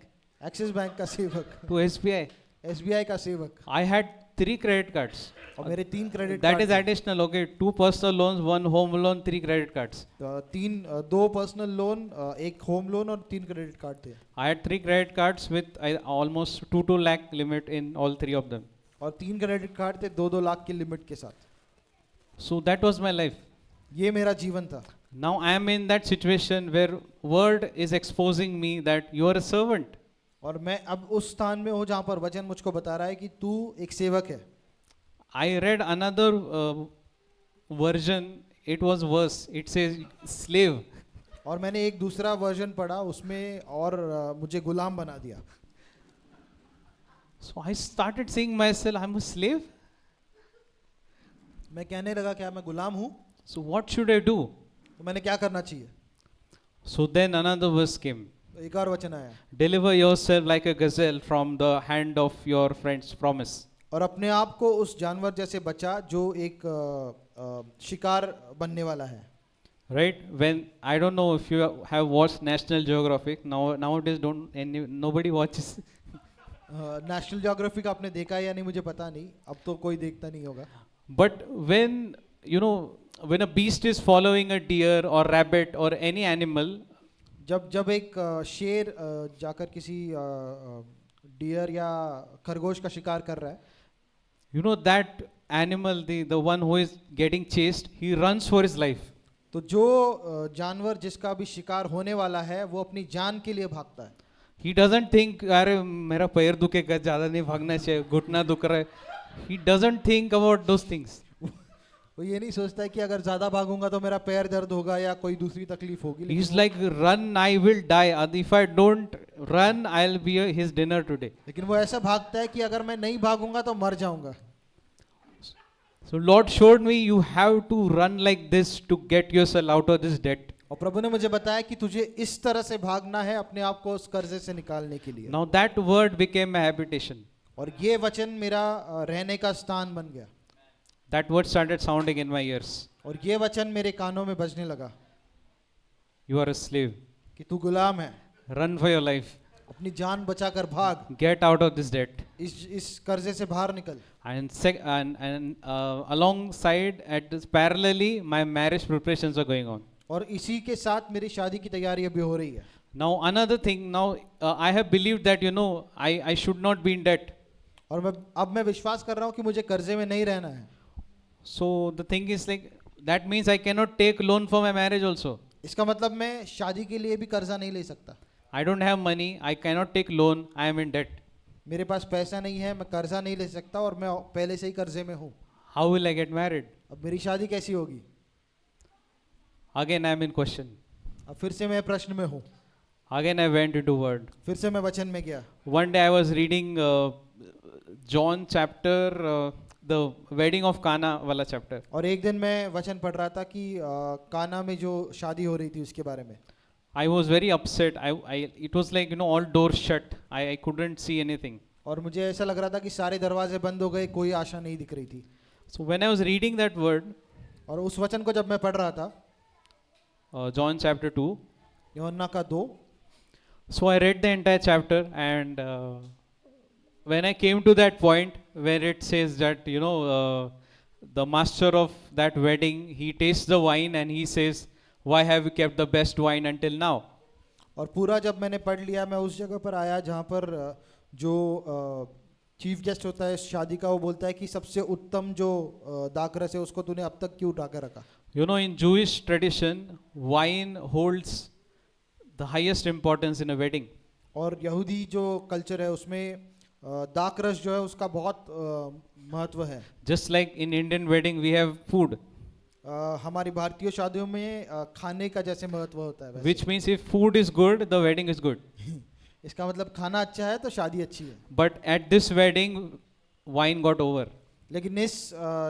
Axis bank का सेवक. To SBI. SBI का सेवक. I had 3 credit cards. और मेरे 3 credit That card is additional. Okay, 2 personal loans, 1 home loan, 3 credit cards. 2 personal loan, एक होम लोन और 3 क्रेडिट कार्ड थे. I had 3 credit cards with almost 2 lakh limit in all 3 of them. और 3 credit card थे 2 लाख की limit के साथ. So that was my life. ये मेरा जीवन था. Now I am in that situation where word is exposing me that you are a servant. और मैं अब उस स्थान में हूँ जहाँ पर वचन मुझको बता रहा है कि तू एक सेवक है. I read another version. It was worse. It says slave. और मैंने एक दूसरा वर्जन पढ़ा, उसमें और मुझे गुलाम बना दिया. So I started saying myself, I'm a slave. मैं कहने लगा क्या मैं गुलाम हूँ. So what should I do? तो मैंने क्या करना चाहिए. So then another verse came. एक और वचन आया, Deliver yourself like a gazelle from the hand of your friend's promise. और अपने आप को उस जानवर जैसे बचा जो एक शिकार बनने वाला है. Right? When I don't know if you have watched National Geographic. Nowadays nobody watches. National geographic आपने देखा है या नहीं मुझे पता नहीं, अब तो कोई देखता नहीं होगा. But when when a beast is following a deer or rabbit or any animal, जब एक शेर जाकर किसी डियर या खरगोश का शिकार कर रहा है, that animal, the one who is getting chased, he runs for his life. तो जो जानवर जिसका भी शिकार होने वाला है वो अपनी जान के लिए भागता है. He doesn't think, अरे मेरा पैर दुखेगा, ज़्यादा नहीं भागना चाहिए, घुटना दुख रहा है. He doesn't think about those things. वो ये नहीं सोचता है कि अगर ज्यादा भागूंगा तो मेरा पैर दर्द होगा या कोई दूसरी तकलीफ होगी. He's like, run, I will die. If I don't run, I'll be his dinner today. लेकिन वो ऐसा भागता है कि अगर मैं नहीं भागूंगा तो मर जाऊंगा. So Lord showed me you have to run like this to get yourself out of this debt. और प्रभु ने मुझे बताया कि तुझे इस तरह से भागना है अपने आप को उस कर्जे से निकालने के लिए. Now that word became a habitation. और ये वचन मेरा रहने का स्थान बन गया. That word started sounding in my ears. और ये वचन मेरे कानों में बजने लगा You are a slave. कि तू गुलाम है, Run for your life. अपनी जान बचाकर भाग, Get out of this debt. इस कर्जे से बाहर निकल. And alongside, parallelly, my marriage preparations are going on. और इसी के साथ मेरी शादी की तैयारी अभी हो रही है. Now another thing. Now I have believed that I should not be in debt. और अब मैं विश्वास कर रहा हूँ कि मुझे कर्जे में नहीं रहना है. So the thing is like that means I cannot take loan for my marriage also. इसका मतलब मैं शादी के लिए भी कर्जा नहीं ले सकता. I don't have money. I cannot take loan. I am in debt. मेरे पास पैसा नहीं है, मैं कर्जा नहीं ले सकता और मैं पहले से ही कर्जे में हूँ. How will I get married? अब मेरी शादी कैसी होगी? Again I am in question. अब फिर से मैं प्रश्न में हूँ. Again I went into word. फिर से मैं वचन में गया. One day I was reading John chapter, the wedding of Cana वाला chapter. और एक दिन मैं वचन पढ़ रहा था कि काना में जो शादी हो रही थी उसके बारे में. I was very upset. It was like all doors shut. I couldn't see anything. और मुझे ऐसा लग रहा था कि सारे दरवाजे बंद हो गए, कोई आशा नहीं दिख रही थी. So when I was reading that word, और उस वचन को जब मैं पढ़ रहा था, John chapter 2, यूहन्ना का 2, so I read the entire chapter, and when I came to that point where it says that the master of that wedding, he tastes the wine and he says, why have you kept the best wine until now? और पूरा जब मैंने पढ़ लिया, मैं उस जगह पर आया जहाँ पर जो चीफ गेस्ट होता है शादी का, वो बोलता है कि सबसे उत्तम जो दाखरस है उसको तूने अब तक क्यों उठा कर रखा. In Jewish tradition, wine holds the highest importance in a wedding. और यहूदी जो कल्चर है उसमें दाखरस जो है उसका बहुत महत्व है. Just like in Indian wedding, we have food. हमारी भारतीय शादियों में खाने का जैसे महत्व होता है वैसे. Which means if food is good, the wedding is good. इसका मतलब खाना अच्छा है तो शादी अच्छी है. But at this wedding, wine got over. लेकिन इस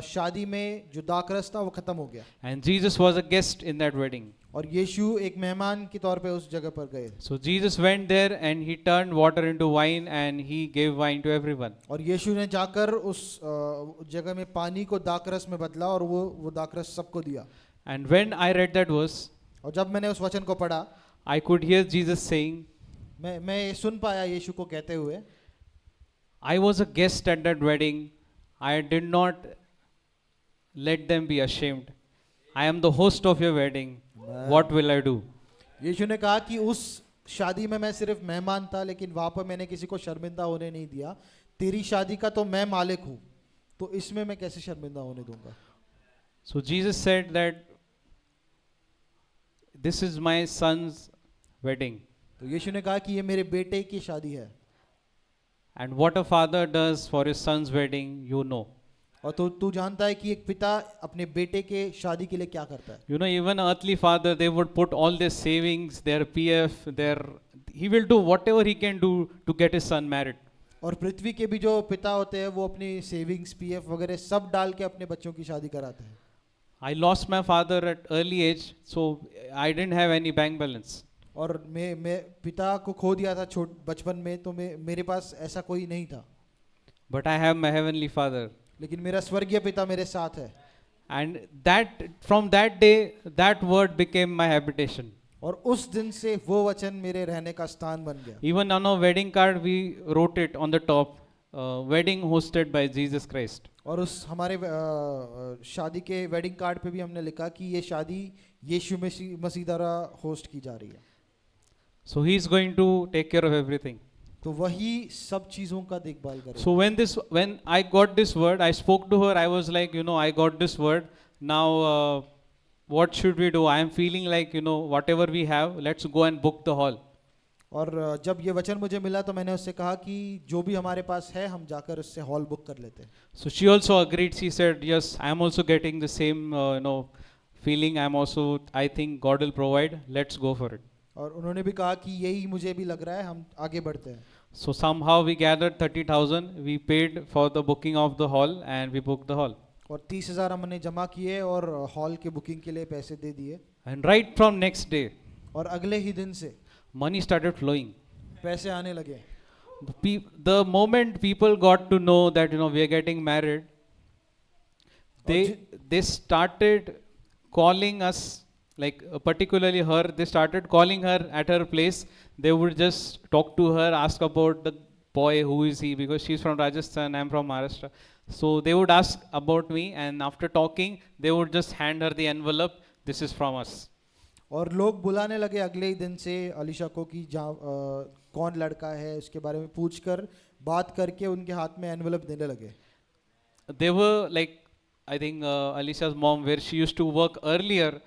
शादी में जो दाखरस था वो खत्म हो गया. And Jesus was a guest in that wedding. और यीशु एक मेहमान के तौर पे उस जगह पर गए. So Jesus went there and he turned water into wine and he gave wine to everyone. और यीशु ने जाकर उस जगह में पानी को दाखरस में बदला और वो दाखरस सबको दिया. And when I read that verse, और जब मैंने उस वचन को पढ़ा, I could hear Jesus saying, मैं सुन पाया यीशु को कहते हुए, I was a guest at that wedding. I did not let them be ashamed. I am the host of your wedding. What will I do? यीशु ने कहा कि उस शादी में मैं सिर्फ मेहमान था, लेकिन वहां पर मैंने किसी को शर्मिंदा होने नहीं दिया. तेरी शादी का तो मैं मालिक हूँ, तो इसमें मैं कैसे शर्मिंदा होने दूंगा. So Jesus said that this is my son's wedding. तो यीशु ने कहा कि ये मेरे बेटे की शादी है. And what a father does for his son's wedding, you know. और तू जानता है कि एक पिता अपने बेटे के शादी के लिए क्या करता है. Even earthly father, they would put all their savings, their PF, he will do whatever he can do to get his son married. और पृथ्वी के भी जो पिता होते हैं वो अपनी सेविंग्स, पीएफ वगैरह सब डाल के अपने बच्चों की शादी कराते हैं. I lost my father at early age, so I didn't have any bank balance. और मैं पिता को खो दिया था छोट बचपन में, तो मेरे पास ऐसा कोई नहीं था, But I have my heavenly Father. लेकिन मेरा स्वर्गीय पिता मेरे साथ है। And that from that day, that word became my habitation. और उस दिन से वो वचन मेरे रहने का स्थान बन गया। Even on our wedding card, we wrote it on the top, wedding hosted by Jesus Christ. और उस हमारे शादी के वेडिंग कार्ड पे भी हमने लिखा कि ये शादी यीशु मसीह द्वारा होस्ट की जा रही है। So he is going to take care of everything. तो वही सब चीज़ों का देखभाल करेगा। So when I got this word, I spoke to her. I was like, I got this word. Now, what should we do? I am feeling like, whatever we have, let's go and book the hall. और जब ये वचन मुझे मिला तो मैंने उससे कहा कि जो भी हमारे पास है हम जाकर उससे हॉल बुक कर लेते हैं। So she also agreed. She said, yes, I am also getting the same, feeling. I think God will provide. Let's go for it. और उन्होंने भी कहा कि यही मुझे भी लग रहा है, हम आगे बढ़ते हैं। So somehow we gathered 30,000. We paid for the booking of the hall and we booked the hall. और 30,000 हमने जमा किए और हॉल के बुकिंग के लिए पैसे दे दिए। And right from next day, और अगले ही दिन से money started flowing. पैसे आने लगे। The moment people got to know that we are getting married, they started calling us, like particularly her. They started calling her at her place. They would just talk to her, ask about the boy, who is he, because she's from Rajasthan, I'm from Maharashtra. So they would ask about me, and after talking, they would just hand her the envelope. This is from us. और लोग बुलाने लगे अगले ही दिन से अलीशा को कि कौन लड़का है, उसके बारे में पूछकर बात करके उनके हाथ में एनवेलप देने लगे। They were like, I think Alicia's mom, where she used to work earlier,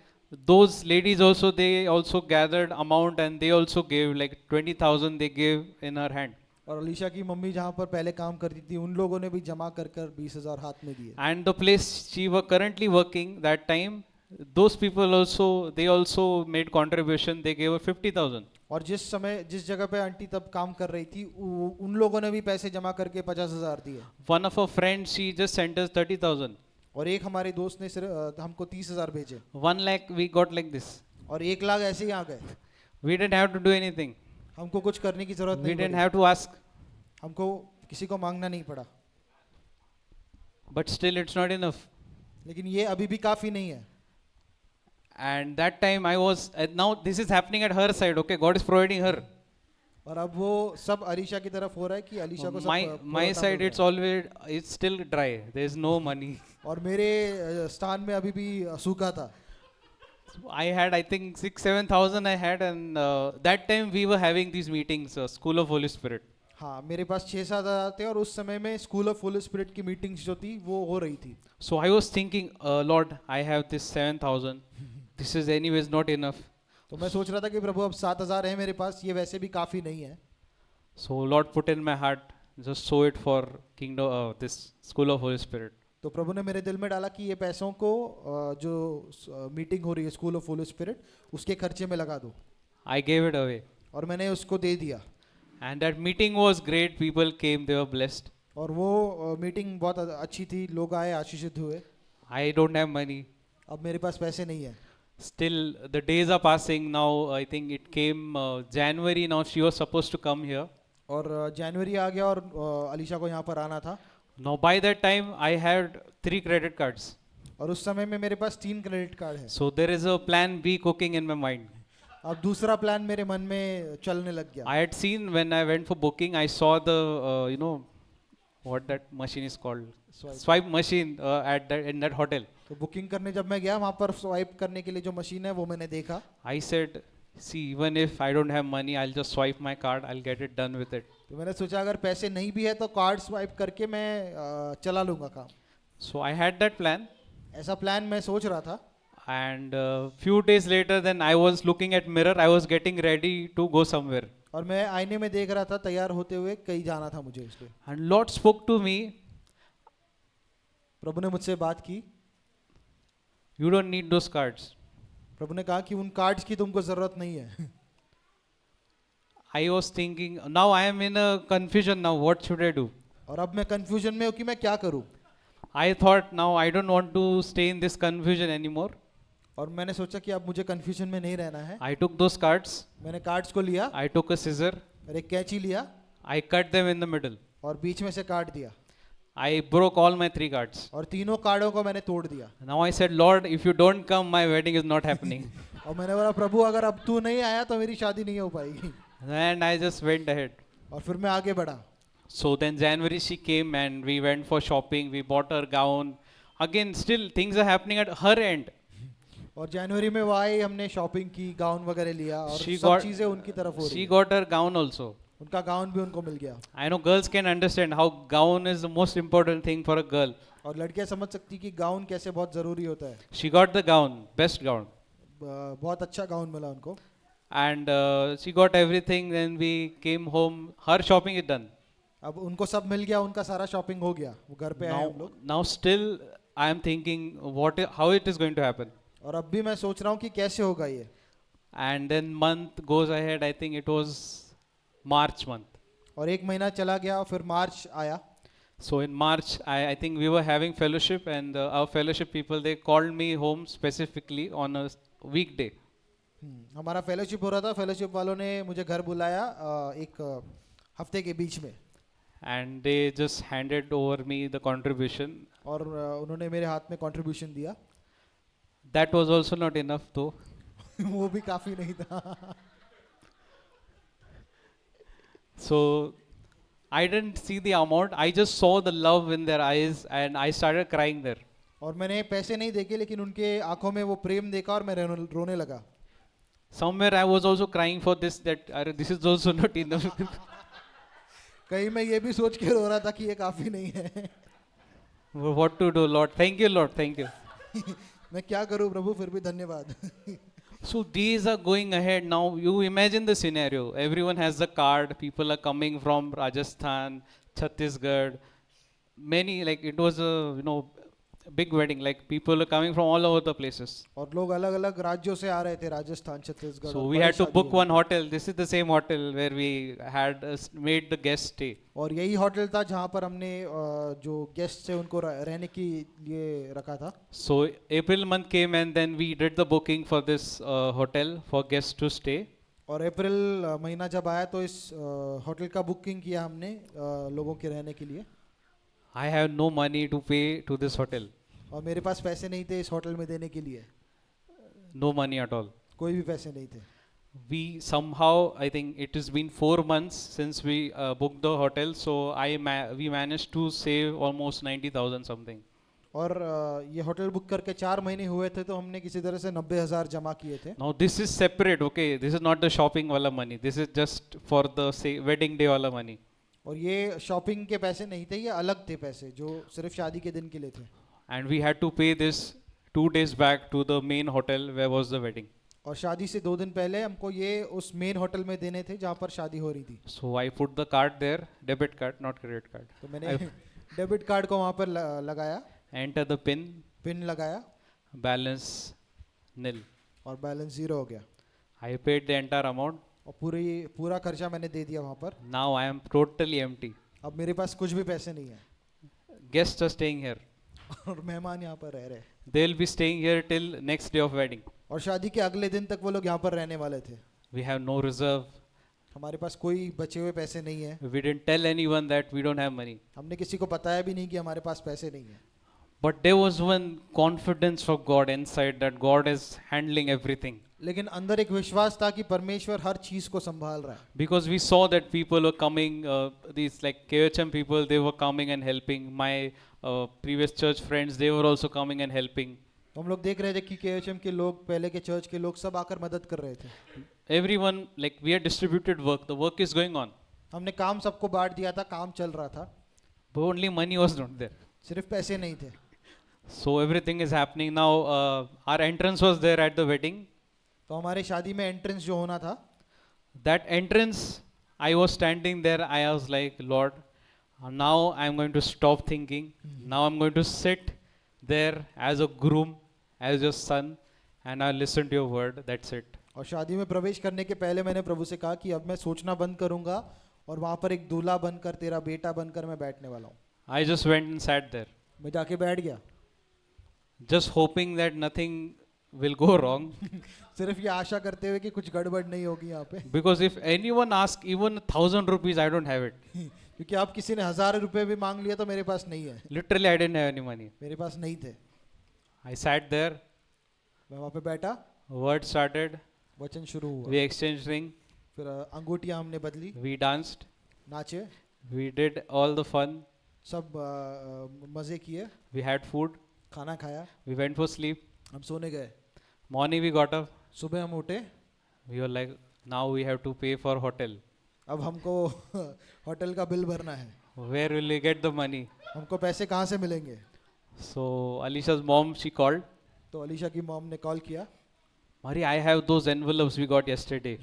those ladies also, they also gathered amount and they also gave like 20,000 they gave in her hand. और अलीशा की mummy जहाँ पर पहले काम करती थी उन लोगों ने भी जमा कर 20,000 हाथ में दिए। And the place she was currently working that time, those people also, they also made contribution. They gave her 50,000. और जिस जगह पे आंटी तब काम कर रही थी उन लोगों ने भी पैसे जमा करके 50,000 दिए। One of her friends, she just sent us 30,000. और एक हमारे दोस्त ने सिर्फ हमको 30,000 भेजे। 1 lakh we got like this. और 1 लाख ऐसे ही आ गए। We didn't have to do anything. हमको कुछ करने की जरूरत We नहीं didn't पड़ी। have to ask. हमको किसी को मांगना नहीं पड़ा। But still it's not enough. लेकिन ये अभी भी काफी नहीं है। And that time I was, now this is happening at her side. Okay, God is providing her. और अब वो सब अलीशा की तरफ हो रहा है कि अलीशा को सब My side, it's always, it's still dry. There is no money. और मेरे स्थान में अभी भी सूखा था। I had, I think 6,000-7,000 I had, and that time we were having these meetings, School of Holy Spirit. हाँ, मेरे पास 6-7 थे और उस समय में स्कूल ऑफ होली स्पिरिट की मीटिंग्स जो थी वो हो रही थी। So I was thinking, Lord, I have this 7,000. This is anyways not enough. तो मैं सोच रहा था कि प्रभु अब 7,000 है मेरे पास, ये वैसे भी काफी नहीं है। So Lord put in my heart, just sow it for kingdom, this School of Holy Spirit. तो प्रभु ने मेरे दिल में डाला कि ये पैसों को जो मीटिंग हो रही है स्कूल ऑफ होली स्पिरिट उसके खर्चे में लगा दो। I gave it away. और मैंने उसको दे दिया। And that meeting was great. People came, they were blessed. और वो मीटिंग बहुत अच्छी थी, लोग आए, आशीषित हुए। I don't have money. अब मेरे पास पैसे नहीं है। Still, the days are passing now. I think it came January. Now she was supposed to come here. और जनवरी आ गया और अलीशा को यहाँ पर आना था। Now by that time, I had 3 credit cards. और उस समय में मेरे पास 3 क्रेडिट कार्ड है। So there is a plan B cooking in my mind. अब दूसरा प्लान मेरे मन में चलने लग गया। I had seen when I went for booking, I saw the, what that machine is called, swipe machine in that hotel. तो booking करने जब मैं गया वहाँ पर स्वाइप करने के लिए जो मशीन है वो मैंने देखा। I said, see, even if I don't have money, I'll just swipe my card. I'll get it done with it. तो मैंने सोचा अगर पैसे नहीं भी है तो कार्ड स्वाइप करके मैं चला लूँगा काम। So I had that plan. ऐसा प्लान मैं सोच रहा था। And few days later, then I was looking at mirror. I was getting ready to go somewhere. और मैं आईने में देख रहा था तैयार होते हुए, कहीं जाना था मुझे इसलिए। And Lord spoke to me. प्रभु ने मुझसे बात की। You don't need those cards. प्रभु ने कहा कि उन कार्ड्स की तुमको जरूरत नहीं है। I was thinking, now I am in a confusion now. What should I do? और अब मैं कंफ्यूजन में हूँ कि मैं क्या करूँ। I thought now I don't want to stay in this confusion anymore. और मैंने सोचा कि अब मुझे कंफ्यूजन में नहीं रहना है। I took those cards, मैंने कार्ड्स को लिया I took a scissor, और एक कैंची लिया I cut them in the middle. और बीच में से काट दिया I broke all my 3 cards. और तीनों कार्डों को मैंने तोड़ दिया। Now I said, Lord, if you don't come, my wedding is not happening. और मैंने बोला प्रभु अगर अब तू नहीं आया तो मेरी शादी नहीं हो पाएगी। And I just went ahead. और फिर मैं आगे बढ़ा। So then January she came and we went for shopping. We bought her gown. Again, still things are happening at her end. और जनवरी में वो आई, हमने शॉपिंग की, गाउन वगैरह लिया और She सब got- चीजें उनकी तरफ हो रही She है। got her gown also. उनका गाउन भी उनको मिल गया। I know girls can understand how gown is the most important thing for a girl. और लड़कियां समझ सकती कि गाउन कैसे बहुत जरूरी होता है। She got the gown, best gown. बहुत अच्छा गाउन मिला उनको। And she got everything. Then we came home. Her shopping is done. अब उनको सब मिल गया, उनका सारा शॉपिंग हो गया, वो घर पे आए हम लोग। Now still I am thinking how it is going to happen. और अब भी मैं सोच रहा हूँ कि कैसे होगा ये। And then month goes ahead. I think it was March month. और एक महीना चला गया और फिर मार्च आया। So in March, I think we were having fellowship, and our fellowship people, they called me home specifically on a weekday. हमारा fellowship हो रहा था, फेलोशिप वालों ने मुझे घर बुलाया एक हफ्ते के बीच में। And they just handed over me the contribution. और उन्होंने मेरे हाथ में कंट्रीब्यूशन दिया। That was also not enough though. वो भी काफी नहीं था। So I didn't see the amount. I just saw the love in their eyes, and I started crying there. और मैंने पैसे नहीं देखे, लेकिन उनके आंखों में वो प्रेम देखा और मैं रोने लगा। Somewhere I was also crying for this, that this is also not enough. कहीं मैं ये भी सोच के रो रहा था कि ये काफी नहीं है। What to do, Lord? Thank you, Lord. Thank you. मैं क्या करूं प्रभु, फिर भी धन्यवाद। So days are going ahead now. You imagine the scenario. Everyone has the card. People are coming from Rajasthan, Chhattisgarh. Many, like it was a big wedding. Like people are coming from all over the places. और लोग अलग अलग राज्यों से आ रहे थे, Rajasthan, Chhattisgarh. So और we बड़ी had to शादी book हो one hotel. This is the same hotel where we had made the guest stay. गई। और यही होटल था जहाँ पर हमने जो गेस्ट थे उनको रहने के लिए रखा था। So April month came, and then we did the booking for this hotel for guests to stay. और अप्रैल महीना जब आया तो इस होटल का बुकिंग किया हमने लोगों के रहने के लिए। I have no money to pay to this hotel. और मेरे पास पैसे नहीं थे इस होटल में देने के लिए, No money at all. कोई भी पैसे नहीं थे। We somehow, I think it has been 4 months since we booked the hotel, so we managed to save almost 90,000 something. और ये होटल बुक करके 4 महीने हुए थे तो हमने किसी तरह से 90,000 जमा किए थे। Now this is separate, okay? This is not the shopping wala money. This is just for the wedding day wala money. और ये शॉपिंग के पैसे नहीं थे, ये अलग थे पैसे जो सिर्फ शादी के दिन के लिए थे। And we had to pay this 2 days back to the main hotel where was the wedding. और शादी से 2 दिन पहले हमको ये उस मेन होटल में देने थे जहाँ पर शादी हो रही थी। So I put the card there, debit card, not credit card. तो मैंने डेबिट कार्ड को वहाँ पर लगाया, Enter the PIN, पिन लगाया balance nil. और बैलेंस 0 हो गया। I paid the entire amount. और पूरा खर्चा मैंने दे दिया वहाँ पर। Now I am totally empty. अब मेरे पास कुछ भी पैसे नहीं है। Guests are staying here. और मेहमान यहाँ पर रह रहे। They'll be staying here till next day of wedding. और शादी के अगले दिन तक वो लोग यहाँ पर रहने वाले थे। We have no reserve. हमारे पास कोई बचे हुए पैसे नहीं है। We didn't tell anyone that we don't have money. हमने किसी को बताया भी नहीं कि हमारे पास पैसे नहीं है। But there was one confidence of God inside that God is handling everything. लेकिन अंदर एक विश्वास था कि परमेश्वर हर चीज को संभाल रहा है। Because we saw that people were coming, these like KHM people, they were coming and helping. My previous church friends, they were also coming and helping. तो हम लोग देख रहे थे कि केएचएम के लोग, पहले के चर्च के लोग सब आकर मदद कर रहे थे। Everyone, like we had distributed work. The work is going on. हमने काम सबको बांट दिया था, काम चल रहा था, But only money was not there. सिर्फ पैसे नहीं थे। So everything is happening now. Our entrance was there at the wedding. तो हमारे शादी में एंट्रेंस जो होना था, That entrance, I was standing there. I was like, Lord, now I'm going to stop thinking. Now I'm going to sit there as a groom, as your son, and I'll listen to your word. That's it. और शादी में प्रवेश करने के पहले मैंने प्रभु से कहा कि अब मैं सोचना बंद करूंगा और वहाँ पर एक दूल्हा बनकर, तेरा बेटा बनकर मैं बैठने वाला हूँ। I just went and sat there, मैं जाके बैठ गया, just hoping that nothing will go wrong. सिर्फ ये आशा करते हुए कि कुछ गड़बड़ नहीं होगी यहाँ पे, Because if anyone asks even 1,000 rupees, I don't have it. क्योंकि आप किसी ने 1000 रुपए भी मांग लिया तो मेरे पास नहीं है, Literally, I didn't have any money. मेरे पास नहीं थे. I sat there, मैं वहाँ पे बैठा, word started, वचन शुरू हुआ, we exchanged ring, फिर अंगूठियाँ हमने बदली, we danced, नाचे, we did all the fun, सब मज़े किए, we had food, खाना खाया, we went for sleep. हम सोने गए. Morning we got up, सुबह हम उठे, we were like, now we have to pay for hotel. अब हमको होटल का बिल भरना है, Where will we get the money? हमको पैसे कहाँ से मिलेंगे? So Alicia's mom, she called, तो अलीशा की मॉम ने कॉल किया, Mari, I have those envelopes we got yesterday.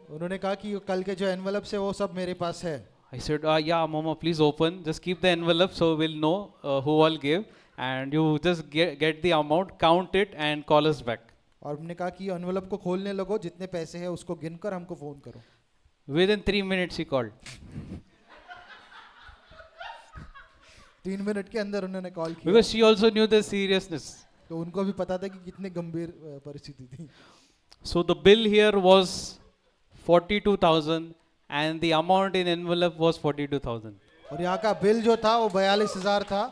उन्होंने कहा कि कल के जो एनवलप्स है वो सब मेरे पास है. I said, yeah, Mama, please open. Just keep the envelope so we'll know who all gave. And you just get the amount, count it, and call us back. और हमने कहा कि एनवलप को खोलने लगो, जितने पैसे हैं उसको गिनकर हमको फोन करो. Within 3 minutes, he called. 3 minute के अंदर उन्होंने कॉल किया, Because she also knew the seriousness. तो उनको भी पता था कि कितने गंभीर परिस्थिति थी. So the bill here was 42,000 and the amount in envelope was 42,000. और यहाँ का बिल जो था वो 42,000 था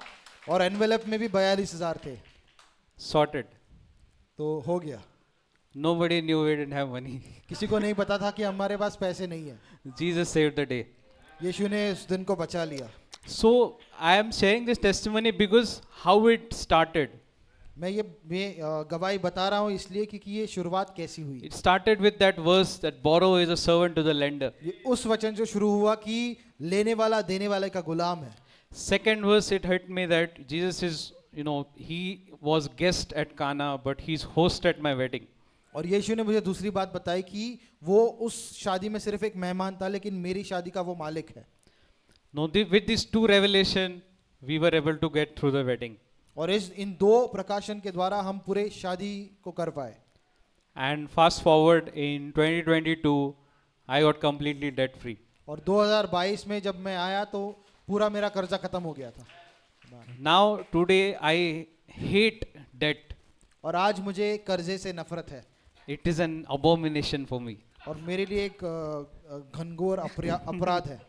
और एनवेलप में भी 42,000 थे. Sorted. तो हो गया. Nobody knew we didn't have money. किसी को नहीं पता था कि हमारे पास पैसे नहीं है. Jesus saved the day. यीशु ने उस दिन को बचा लिया. So I am sharing this testimony because how it started. मैं गवाही बता रहा हूँ इसलिए क्योंकि ये शुरुआत कैसी हुई. It started with that verse that borrow is a servant to the lender. ये उस वचन जो शुरू हुआ कि लेने वाला देने वाले का गुलाम है. Second verse, it hit me that Jesus is, he was guest at Cana, but he's host at my wedding. और यीशु ने मुझे दूसरी बात बताई कि वो उस शादी में सिर्फ एक मेहमान था लेकिन मेरी शादी का वो मालिक है. Now, with these two revelation, we were able to get through the wedding. और इन दो प्रकाशन के द्वारा हम पूरे शादी को कर पाए. And fast forward in 2022, I got completely debt free. और 2022 में जब मैं आया तो पूरा मेरा कर्जा खत्म हो गया था. Now, today, I hate debt. और आज मुझे कर्जे से नफरत है. It is an abomination for me. और मेरे लिए एक घनघोर अपराध है.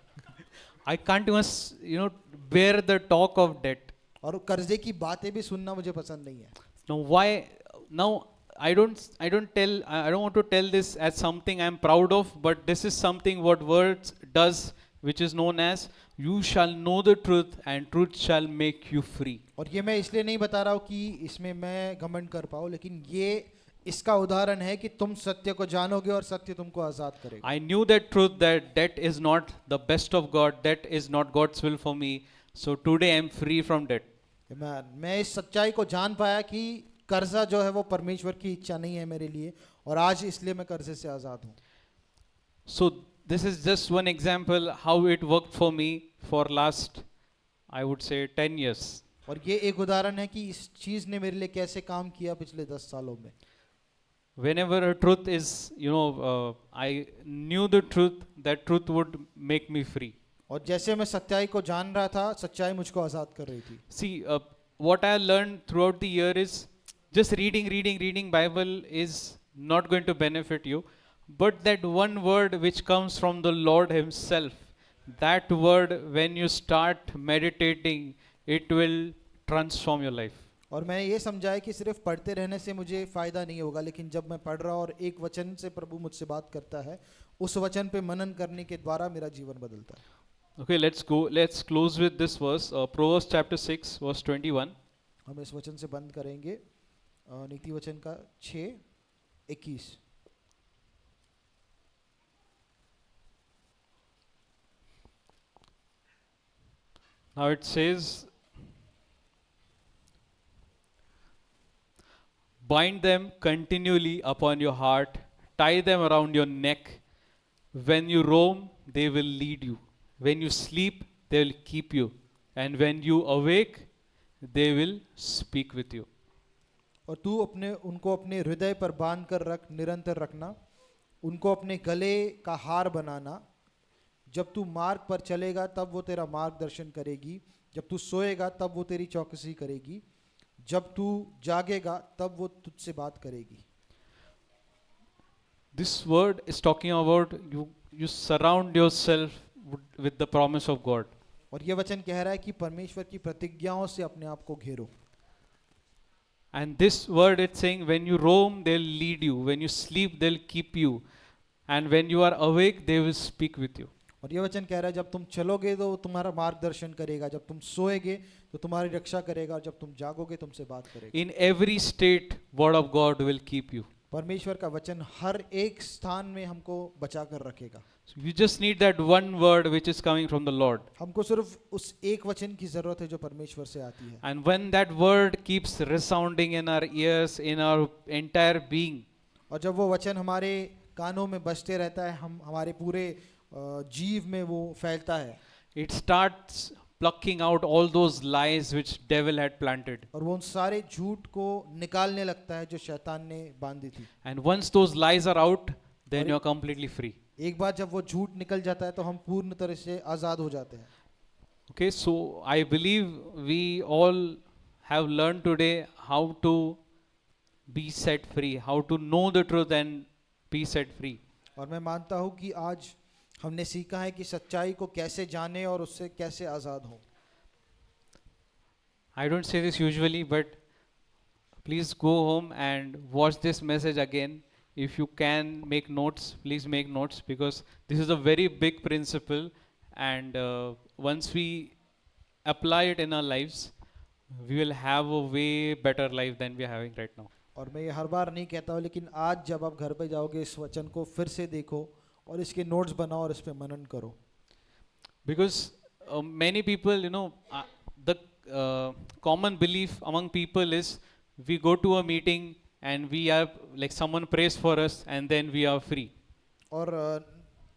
I can't even, bear the talk of debt. और कर्जे की बातें भी सुनना मुझे पसंद नहीं है. Now, why? Now, I don't want to tell this as something I'm proud of, but this is something what words does, which is known as, you shall know the truth and truth shall make you free. और ये मैं इसलिए नहीं बता रहा हूँ कि इसमें मैं घमंड कर पाऊँ, लेकिन ये इसका उदाहरण है कि तुम सत्य को जानोगे और सत्य तुमको आजाद करेगा. I knew that truth that debt is not the best of God, debt is not God's will for me. So today I'm free from debt. मैं इस सच्चाई को जान पाया कि कर्जा जो है वो परमेश्वर की इच्छा नहीं है मेरे लिए, और आज इसलिए मैं कर्जे से आजाद हूँ. So this is just one example how it worked for me for last, I would say, 10 years. और ये एक उदाहरण है कि इस चीज ने मेरे लिए कैसे काम किया पिछले 10 सालों में. Whenever a truth is, I knew the truth, that truth would make me free. और जैसे मैं सच्चाई को जान रहा था, सच्चाई मुझको आजाद कर रही थी. See, what I learned throughout the year is just reading Bible is not going to benefit you. But that one word which comes from the Lord Himself, that word when you start meditating, it will transform your life. और मैंने ये समझा है कि सिर्फ पढ़ते रहने से मुझे फ़ायदा नहीं होगा, लेकिन जब मैं पढ़ रहा हूँ और एक वचन से प्रभु मुझसे बात करता है, उस वचन पे मनन करने के द्वारा मेरा जीवन बदलता है. Okay, let's close with this verse, Proverbs chapter 6 verse 21. हम इस वचन से बंद करेंगे, नीति वचन का 6:21. Now it says, bind them continually upon your heart, tie them around your neck. When you roam, they will lead you. When you sleep, they will keep you. And when you awake, they will speak with you. और तू उनको अपने हृदय पर बांध कर रख, निरंतर रखना, उनको अपने गले का हार बनाना. जब तू मार्ग पर चलेगा तब वो तेरा मार्गदर्शन करेगी, जब तू सोएगा तब वो तेरी चौकसी करेगी. जब तू जागेगा तब वो तुझसे बात करेगी। This word is talking about you surround yourself with the promise of God. और ये वचन कह रहा है कि परमेश्वर की प्रतिज्ञाओं से अपने आप को घेरो। And this word it's saying when you roam they'll lead you, when you sleep they'll keep you, and when you are awake they will speak with you. और ये वचन कह रहा है जब तुम चलोगे तो वो तुम्हारा मार्गदर्शन करेगा, जब तुम सोएगे तो तुम्हारी रक्षा करेगा, और जब तुम जागोगे तुमसे बात करेगा। In every state word of God will keep you. परमेश्वर का वचन हर एक स्थान में हमको बचा कर रखेगा। So you just need that one word which is coming from the Lord. हमको सिर्फ उस एक वचन की जरूरत है जो परमेश्वर से आती है। And when that word keeps resounding in our ears, in our entire being, और जब वो वचन हमारे कानों में बजते रहता है, हम हमारे पूरे जीव में वो फैलता है, it starts plucking out all those lies which devil had planted. और वो उन सारे झूठ को निकालने लगता है जो शैतान ने बांधी थी। And once those lies are out, then you are completely free. एक बार जब वो झूठ निकल जाता है तो हम पूर्ण तरह से आज़ाद हो जाते हैं। Okay, so I believe we all have learned today how to be set free, how to know the truth and be set free. और मैं मानता हूँ कि आज हमने सीखा है कि सच्चाई को कैसे जाने और उससे कैसे आज़ाद हो। I don't say this usually, but please go home and watch this message again. If you can make notes, please make notes, because this is a very big principle, and once we apply it in our lives, we will have a way better life than we are having right now. और मैं ये हर बार नहीं कहता हूँ, लेकिन आज जब आप घर पे जाओगे इस वचन को फिर से देखो और इसके नोट्स बनाओ और इस पे मनन करो। Because many people, the common belief among people is we go to a meeting and we are like someone prays for us and then we are free. और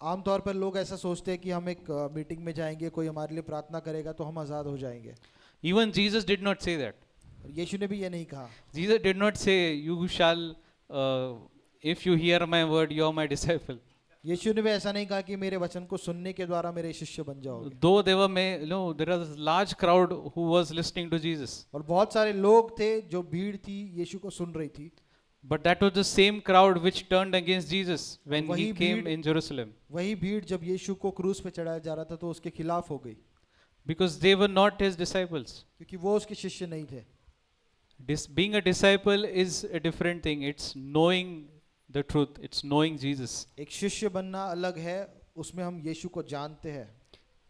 आमतौर पर लोग ऐसा सोचते हैं कि हम एक मीटिंग में जाएंगे, कोई हमारे लिए प्रार्थना करेगा तो हम आज़ाद हो जाएंगे। Even Jesus did not say that. यीशु ने भी ये नहीं कहा। Jesus did not say, you shall, if you hear my word, you are my disciple. यीशु ने भी ऐसा नहीं कहा कि मेरे वचन को सुनने के द्वारा मेरे शिष्य बन जाओगे। Though there was a large crowd who was listening to Jesus. और बहुत सारे लोग थे जो भीड़ थी यीशु को सुन रही थी। But that was the same crowd which turned against Jesus when he वही came भीड़- in Jerusalem. वही भीड़ जब यीशु को क्रूस पे चढ़ाया जा रहा था तो उसके खिलाफ हो गई, Because they were not his disciples. क्योंकि वो उसके शिष्य नहीं थे। Being a disciple is a different thing. It's knowing the truth. It's knowing Jesus. एक शिष्य बनना अलग है, उसमें हम यीशु को जानते हैं।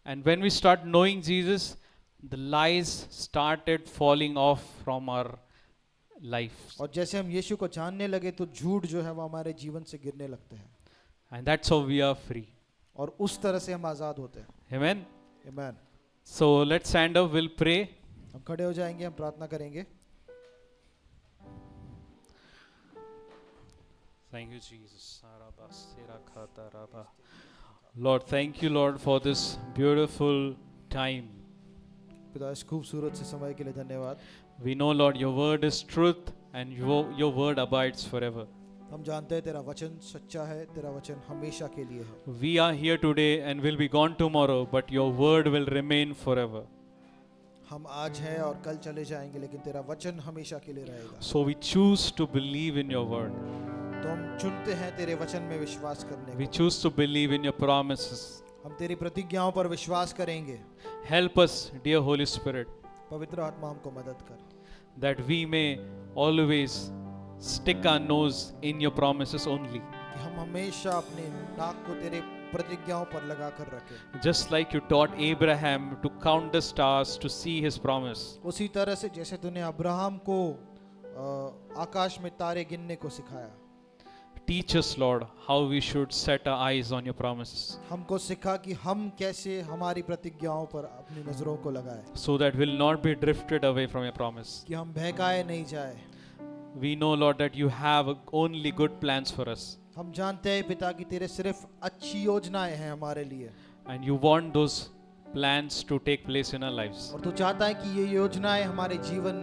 And when we start knowing Jesus, the lies started falling off from our life. और जैसे हम यीशु को जानने लगे तो झूठ जो है वो हमारे जीवन से गिरने लगते हैं, And that's how we are free. और उस तरह से हम आज़ाद होते हैं। Amen. आमीन। So let's stand up. We'll pray. हम खड़े हो जाएंगे, हम प्रार्थना करेंगे। Thank you, Jesus. Lord, thank you, Lord, for this beautiful time. पिता इस खूबसूरत से समय के लिए धन्यवाद। We know, Lord, your word is truth and your word abides forever. हम जानते हैं तेरा वचन सच्चा है, तेरा वचन हमेशा के लिए है। We are here today and will be gone tomorrow, but your word will remain forever. हम आज हैं और कल चले जाएंगे, लेकिन तेरा वचन हमेशा के लिए रहेगा। So we choose to believe in your word. तो हम चुनते हैं तेरे वचन में विश्वास करने We को। choose to believe in your promises. हम तेरी प्रतिज्ञाओं पर विश्वास करेंगे। Help us, dear Holy Spirit, पवित्र आत्मा हमको मदद कर, that we may always stick our nose in your promises only. कि हम हमेशा अपने नाक को तेरे प्रतिज्ञाओं पर लगा कर रखें। Just like you taught Abraham to count the stars to see his promise. उसी तरह से जैसे तूने अब्राहम को आकाश में तारे गिनने को सिखाया, Teach us, Lord, how we should set our eyes on your promises, हमको सिखा कि हम कैसे हमारी प्रतिज्ञाओं पर अपनी नजरों को लगाए, so that we'll not be drifted away from your promise. कि हम बहकाए नहीं जाए। We know, Lord, that you have only good plans for us, हम जानते हैं पिता कि तेरे सिर्फ अच्छी योजनाएं हैं हमारे लिए, and you want those plans to take place in our lives. और तू चाहता है कि ये योजनाएं हमारे जीवन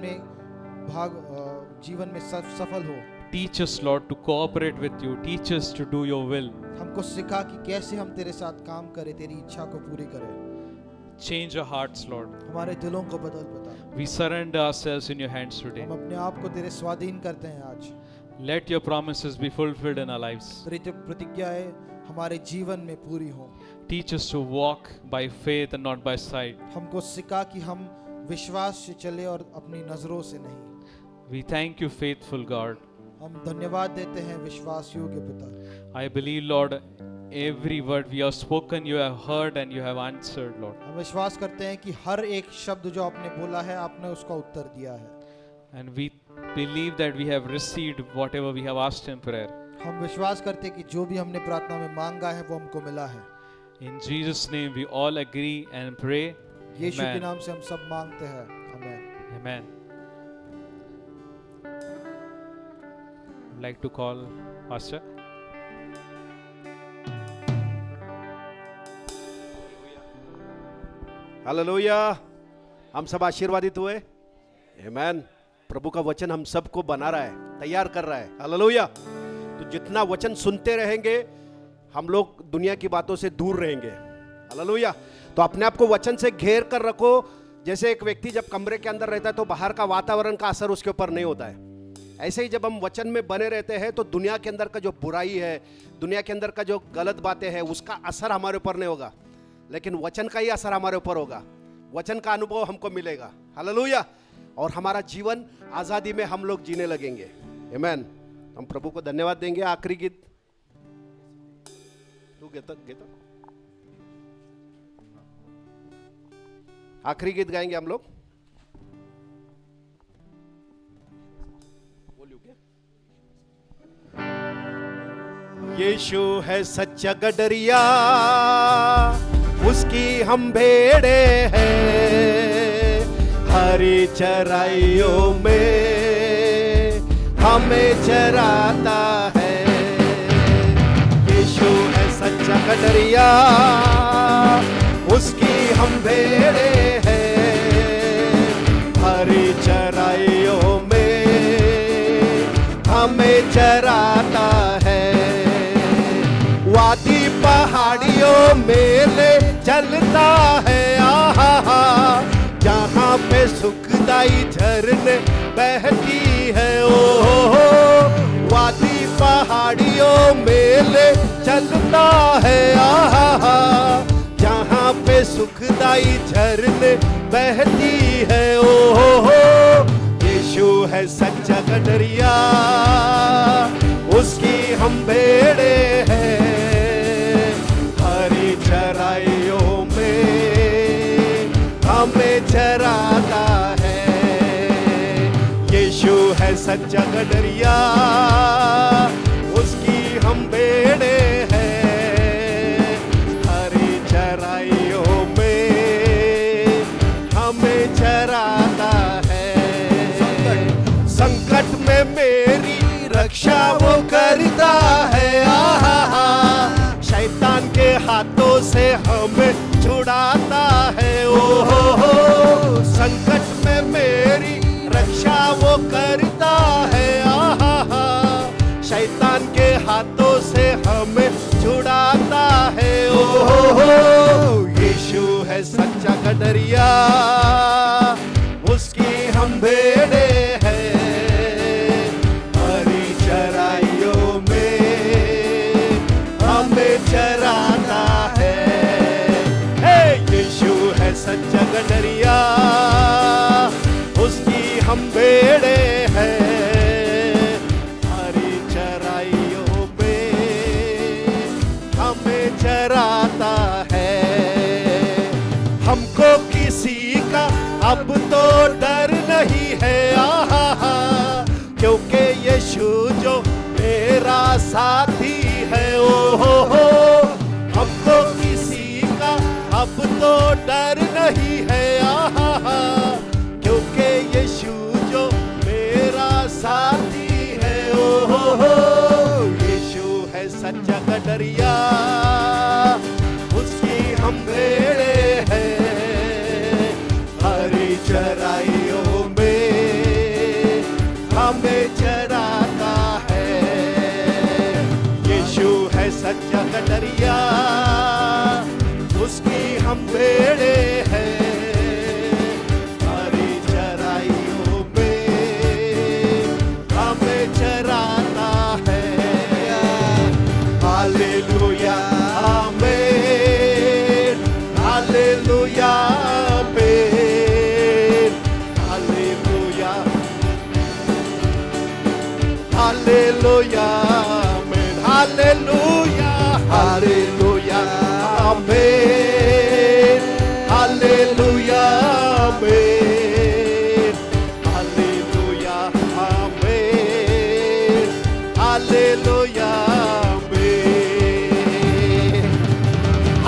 में सफल हो। Teach us, Lord, to cooperate with you. Teach us to do your will. हमको सिखा कि कैसे हम तेरे साथ काम करें, तेरी इच्छा को पूरी करें। Change our hearts, Lord. हमारे दिलों को बदल बता। We surrender ourselves in your hands today. हम अपने आप को तेरे स्वाधीन करते हैं आज। Let your promises be fulfilled in our lives. तेरी जो प्रतिज्ञाएं हमारे जीवन में पूरी हों। Teach us to walk by faith and not by sight. हमको सिखा कि हम विश्वास से चले और अपनी नजरों से नहीं। We thank you, faithful God. हम धन्यवाद देते हैं विश्वास योग्य पिता। I believe, Lord, every word we have spoken, you have heard and you have answered, Lord. हम विश्वास करते हैं कि हर एक शब्द जो आपने बोला है आपने उसका उत्तर दिया है। And we believe that we have received whatever we have asked in prayer. हम विश्वास करते हैं कि जो भी हमने प्रार्थना में मांगा है वो हमको मिला है। In Jesus' name, we all agree and pray. यीशु के Amen. नाम से हम सब मांगते हैं। आमीन। Amen. I'd like to call Pastor. Hallelujah. हम सब आशीर्वादित हुए। आमीन। प्रभु का वचन हम सबको बना रहा है, तैयार कर रहा है। हालेलुया। तो जितना वचन सुनते रहेंगे हम लोग दुनिया की बातों से दूर रहेंगे। हालेलुया। तो अपने आप को वचन से घेर कर रखो। जैसे एक व्यक्ति जब कमरे के अंदर रहता है तो बाहर का वातावरण का असर उसके ऊपर नहीं होता है, ऐसे ही जब हम वचन में बने रहते हैं तो दुनिया के अंदर का जो बुराई है, दुनिया के अंदर का जो गलत बातें हैं, उसका असर हमारे ऊपर नहीं होगा, लेकिन वचन का ही असर हमारे ऊपर होगा। वचन का अनुभव हमको मिलेगा। हालेलुया। और हमारा जीवन आजादी में हम लोग जीने लगेंगे। आमीन। हम प्रभु को धन्यवाद देंगे। आखिरी गीत तू गेता आखिरी गीत गाएंगे हम लोग। यीशु है सच्चा गडरिया, उसकी हम भेड़े हैं, हरी चराइयों में हमें चराता है। यीशु है सच्चा गडरिया, उसकी हम भेड़े हैं, हरी चराइयों में हमें चराता है। वादी पहाड़ियों में ले चलता है, आहा, जहाँ पे सुखदाई झरने बहती है। ओ वादी पहाड़ियों में ले चलता है, आहा, जहाँ पे सुखदाई झरने बहती है। ओ यीशु है सच्चा गडरिया, उसकी हम भेड़े हैं, हरी चराइयों में हमें चराता है। यीशु है सच्चा गडरिया, उसकी हम भेड़े हैं, हरी चराइयों में हमें चराता है। संकट में मेरी रक्षा वो करता है, आहा, शैतान के हाथों से हमें छुड़ाता है। ओ संकट में मेरी रक्षा वो करता है, आहा, शैतान के हाथों से हमें छुड़ाता है। ओ यीशु है सच्चा गडरिया, उसकी हम भेड़े हैं, हरी चराइयों में हमें चराता है। हे यीशु है सच्चा गडरिया, उसकी हम भेड़े हैं, हरी चराइयों में हमें चराता है। हमको किसी का अब तो डर नहीं है, आहा, क्योंकि यीशु जो मेरा साथी है। ओ हमको किसी का अब तो डर नहीं है, आहा, क्योंकि यीशु जो मेरा साथी है। ओ यीशु है सच्चा गडरिया, उसकी हम भेड़े हैं, हरी चराइयों में हमें चराता है। यीशु है सच्चा गडरिया, उसकी हम भेड़े हैं, hallelujah amen hallelujah hallelujah amen hallelujah hallelujah amen hallelujah amen hallelujah amen hallelujah amen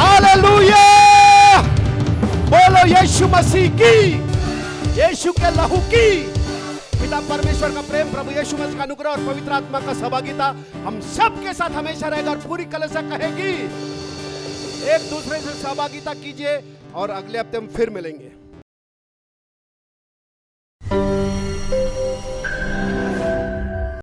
hallelujah बोलो यीशु मसीह की यीशु के लहू की पिता परमेश्वर का प्रेम प्रभु यीशु मसीह का अनुग्रह और पवित्र आत्मा का सहभागिता हम सब के साथ हमेशा रहेगा और पूरी कलीसिया कहेगी एक दूसरे से सहभागिता कीजिए और अगले हफ्ते हम फिर मिलेंगे।